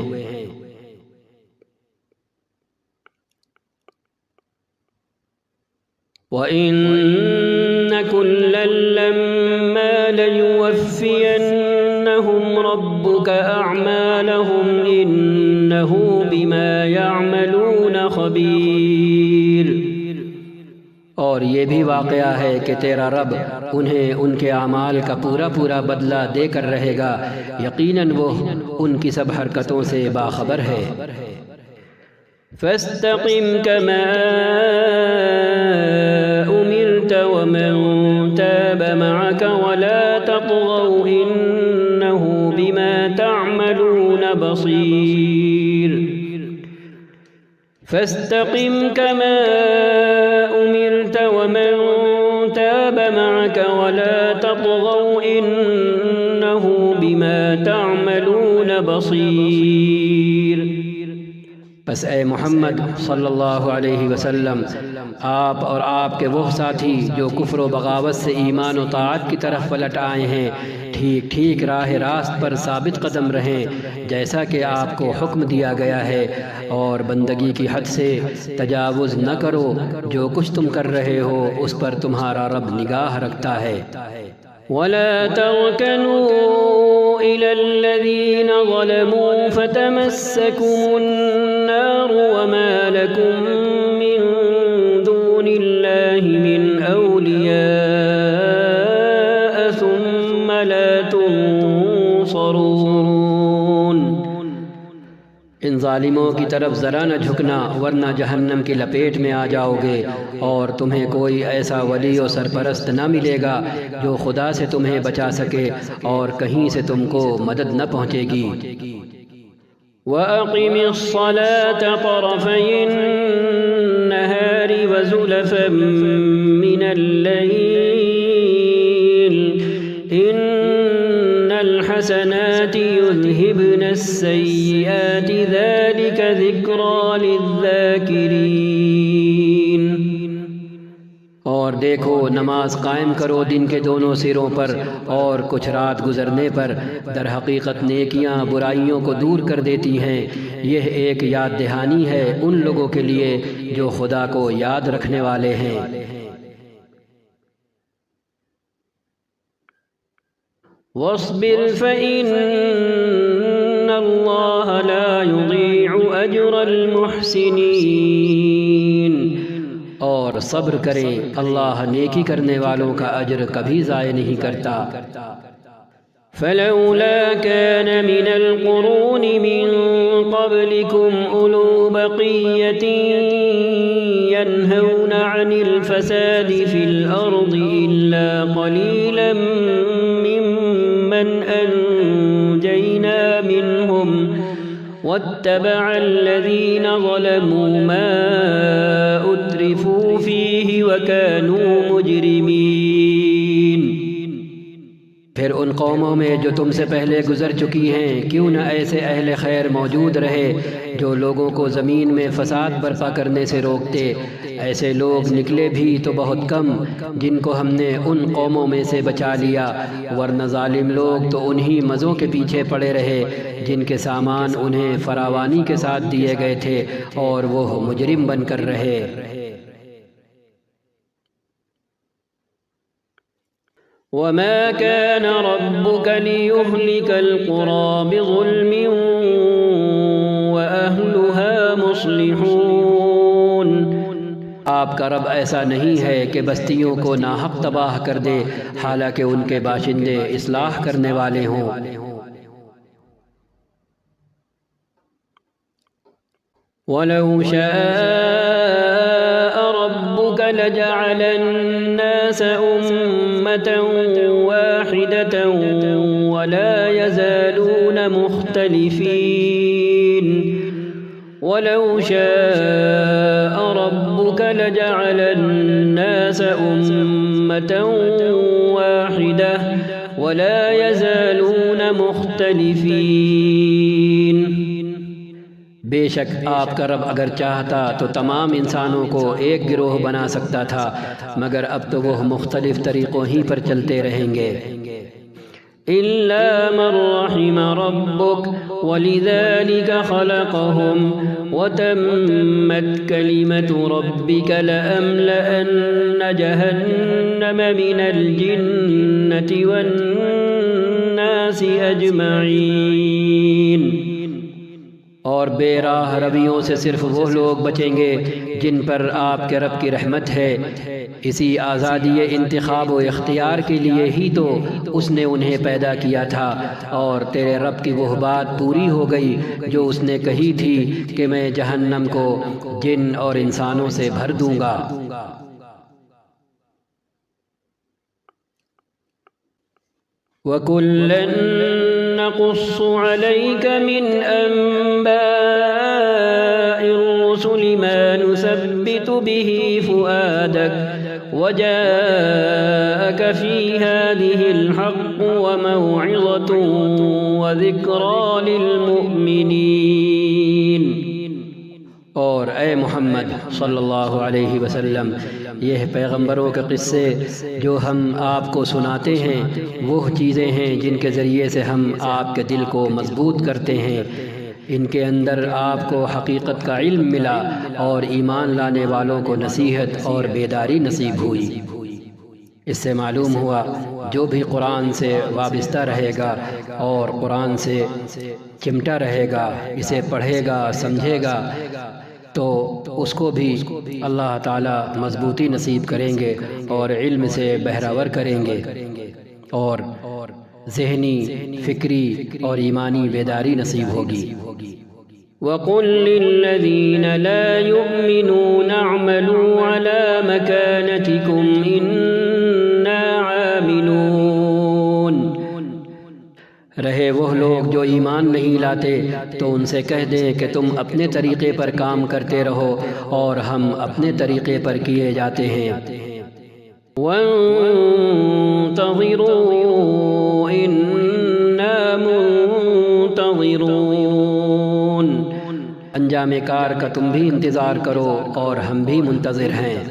وَإِنَّ كُلًّا لَّمَّا لَيُوَفِّيَنَّهُمْ رَبُّكَ أَعْمَالَهُمْ إِنَّهُ بِمَا يَعْمَلُونَ خَبِيرٌ۔ اور یہ بھی واقعہ ہے کہ تیرا رب انہیں ان کے اعمال کا پورا بدلہ دے کر رہے گا، یقیناً وہ ان کی سب حرکتوں سے باخبر ہے۔ فاستقم كما أمرت ومن تاب معك ولا تطغوا إنه بما تعملون بصير۔ فاستقم كما أمرت ومن تاب معك ولا تطغوا إنه بما تعملون بصير۔ بس اے محمد صلی اللہ علیہ وسلم، آپ اور آپ کے وہ ساتھی جو کفر و بغاوت سے ایمان و طاعت کی طرف پلٹ آئے ہیں ٹھیک راہ راست پر ثابت قدم رہیں جیسا کہ آپ کو حکم دیا گیا ہے، اور بندگی کی حد سے تجاوز نہ کرو، جو کچھ تم کر رہے ہو اس پر تمہارا رب نگاہ رکھتا ہے۔ وَلَا تَرْكَنُوا إِلَى الَّذِينَ ظَلَمُوا فَتَمَسَّكُمُ النَّارُ وَمَا لَكُم مِّن دُونِ اللَّهِ مِنْ أَوْلِيَاءَ ثُمَّ لَا تُنصَرُونَ۔ ان ظالموں کی طرف ذرا نہ جھکنا ورنہ جہنم کی لپیٹ میں آ جاؤ گے، اور تمہیں کوئی ایسا ولی و سرپرست نہ ملے گا جو خدا سے تمہیں بچا سکے اور کہیں سے تم کو مدد نہ پہنچے گی۔ وَأَقِمِ الصَّلَاةَ طَرَفَيِ النَّهَارِ وَزُلَفًا مِّنَ اللَّيْلِ إِنَّ الْحَسَنَاتِ يُذْهِبْنَ السَّيِّئَاتِ ذَلِكَ ذِكْرَى لِلذَّاكِرِينَ۔ اور دیکھو نماز قائم کرو دن کے دونوں سروں پر اور کچھ رات گزرنے پر، در حقیقت نیکیاں برائیوں کو دور کر دیتی ہیں، یہ ایک یاد دہانی ہے ان لوگوں کے لیے جو خدا کو یاد رکھنے والے ہیں۔ وَاصْبِرْ فَإِنَّ اللَّهَ لَا يُضِيعُ أَجْرَ الْمُحْسِنِينَ۔ اور صبر کریں، اللہ نیکی کرنے والوں کا اجر کبھی ضائع نہیں کرتا۔ فَلَوْلَا كَانَ مِنَ الْقُرُونِ مِن قَبْلِكُمْ أُولُو بَقِيَّةٍ يَنْهَوْنَ عَنِ الْفَسَادِ فِي الْأَرْضِ إِلَّا قَلِيلًا مِّمَّنْ أَنجَيْنَا مِنْهُمْ وَاتَّبَعَ الَّذِينَ ظَلَمُوا مَا أُتْرِفُوا فِيهِ وَكَانُوا مُجْرِمِينَ۔ پھر ان قوموں میں جو تم سے پہلے گزر چکی ہیں کیوں نہ ایسے اہل خیر موجود رہے جو لوگوں کو زمین میں فساد برپا کرنے سے روکتے۔ ایسے لوگ نکلے بھی تو بہت کم، جن کو ہم نے ان قوموں میں سے بچا لیا، ورنہ ظالم لوگ تو انہی مزوں کے پیچھے پڑے رہے جن کے سامان انہیں فراوانی کے ساتھ دیے گئے تھے اور وہ مجرم بن کر رہے۔ وَمَا كَانَ رَبُّكَ لِيُهْلِكَ الْقُرَى بِظُلْمٍ وَأَهْلُهَا مُصْلِحُونَ۔ آپ کا رب ایسا نہیں ہے کہ بستیوں کو ناحق تباہ کر دے حالانکہ ان کے باشندے اصلاح کرنے والے ہوں۔ وَلَوْ شَاءَ رَبُّكَ لَجَعَلَ النَّاسَ أُمَّةً وَاحِدَةً وَلَا يَزَالُونَ مُخْتَلِفِينَ وَلَوْ شَاءَ رَبُّكَ لَجَعَلَ النَّاسَ أُمَّةً وَاحِدَةً وَلَا يَزَالُونَ مُخْتَلِفِينَ۔ بے شک آپ کا رب اگر چاہتا تو تمام انسانوں کو ایک گروہ بنا سکتا تھا، مگر اب تو وہ مختلف طریقوں ہی پر چلتے رہیں گے۔ إِلَّا مَن رَّحِمَ رَبُّكَ وَلِذَلِكَ خَلَقَهُمْ وَتَمَّتْ كَلِمَةُ رَبِّكَ لَأَمْلَأَنَّ جَهَنَّمَ مِنَ الْجِنَّةِ وَالنَّاسِ أَجْمَعِينَ۔ اور بے راہ رویوں سے صرف وہ لوگ بچیں گے جن پر آپ کے رب کی رحمت ہے۔ اسی آزادی انتخاب و اختیار کے لیے ہی تو اس نے انہیں پیدا کیا تھا، اور تیرے رب کی وہ بات پوری ہو گئی جو اس نے کہی تھی کہ میں جہنم کو جن اور انسانوں سے بھر دوں گا۔ وَكُلًّا نَّقُصُّ عَلَيْكَ مِنْ أَنبَاءِ الرُّسُلِ مَا نُثَبِّتُ بِهِ فُؤَادَكَ وَجَاءَكَ فِي هَٰذِهِ الْحَقُّ وَمَوْعِظَةٌ وَذِكْرَىٰ لِلْمُؤْمِنِينَ۔ اور اے محمد صلی اللہ علیہ وسلم، یہ پیغمبروں کے قصے جو ہم آپ کو سناتے ہیں وہ چیزیں ہیں جن کے ذریعے سے ہم آپ کے دل کو مضبوط کرتے ہیں۔ ان کے اندر آپ کو حقیقت کا علم ملا اور ایمان لانے والوں کو نصیحت اور بیداری نصیب ہوئی۔ اس سے معلوم ہوا جو بھی قرآن سے وابستہ رہے گا اور قرآن سے چمٹا رہے گا، اسے پڑھے گا، سمجھے گا، تو اس کو بھی اللہ تعالی مضبوطی نصیب کریں گے اور علم سے بہراور کریں گے اور ذہنی، فکری اور ایمانی بیداری نصیب ہوگی۔ وَقُل لِّلَّذِينَ لَا يُؤْمِنُونَ اعْمَلُوا عَلَىٰ مَكَانَتِكُمْ إِنَّا عَامِلُونَ۔ رہے وہ لوگ جو ایمان نہیں لاتے تو ان سے کہہ دیں کہ تم اپنے طریقے پر کام کرتے رہو اور ہم اپنے طریقے پر کیے جاتے ہیں۔ وَانتَظِرُوا إِنَّا مُنتَظِرُونَ۔ انجام کار کا تم بھی انتظار کرو اور ہم بھی منتظر ہیں۔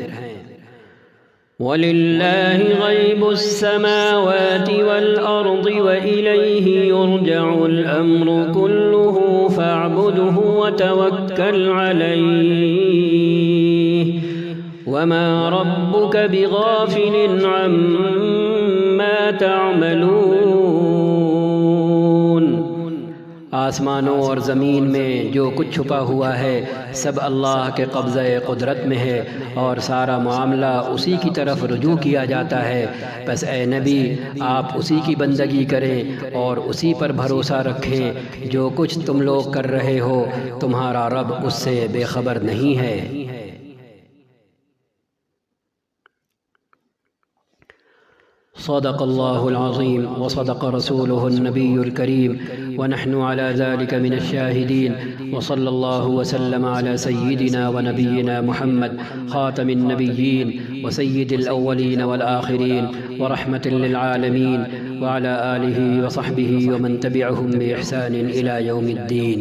وَلِلَّهِ غَيْبُ السَّمَاوَاتِ وَالْأَرْضِ وَإِلَيْهِ يُرْجَعُ الْأَمْرُ كُلُّهُ فَاعْبُدْهُ وَتَوَكَّلْ عَلَيْهِ وَمَا رَبُّكَ بِغَافِلٍ عَمَّا تَعْمَلُونَ۔ آسمانوں اور زمین میں جو کچھ چھپا ہوا ہے سب اللہ کے قبضہ قدرت میں ہے اور سارا معاملہ اسی کی طرف رجوع کیا جاتا ہے۔ پس اے نبی، آپ اسی کی بندگی کریں اور اسی پر بھروسہ رکھیں۔ جو کچھ تم لوگ کر رہے ہو تمہارا رب اس سے بے خبر نہیں ہے۔ صدق الله العظيم وصدق رسوله النبي الكريم ونحن على ذلك من الشاهدين وصلى الله وسلم على سيدنا ونبينا محمد خاتم النبيين وسيد الأولين والآخرين ورحمة للعالمين وعلى آله وصحبه ومن تبعهم بإحسان إلى يوم الدين.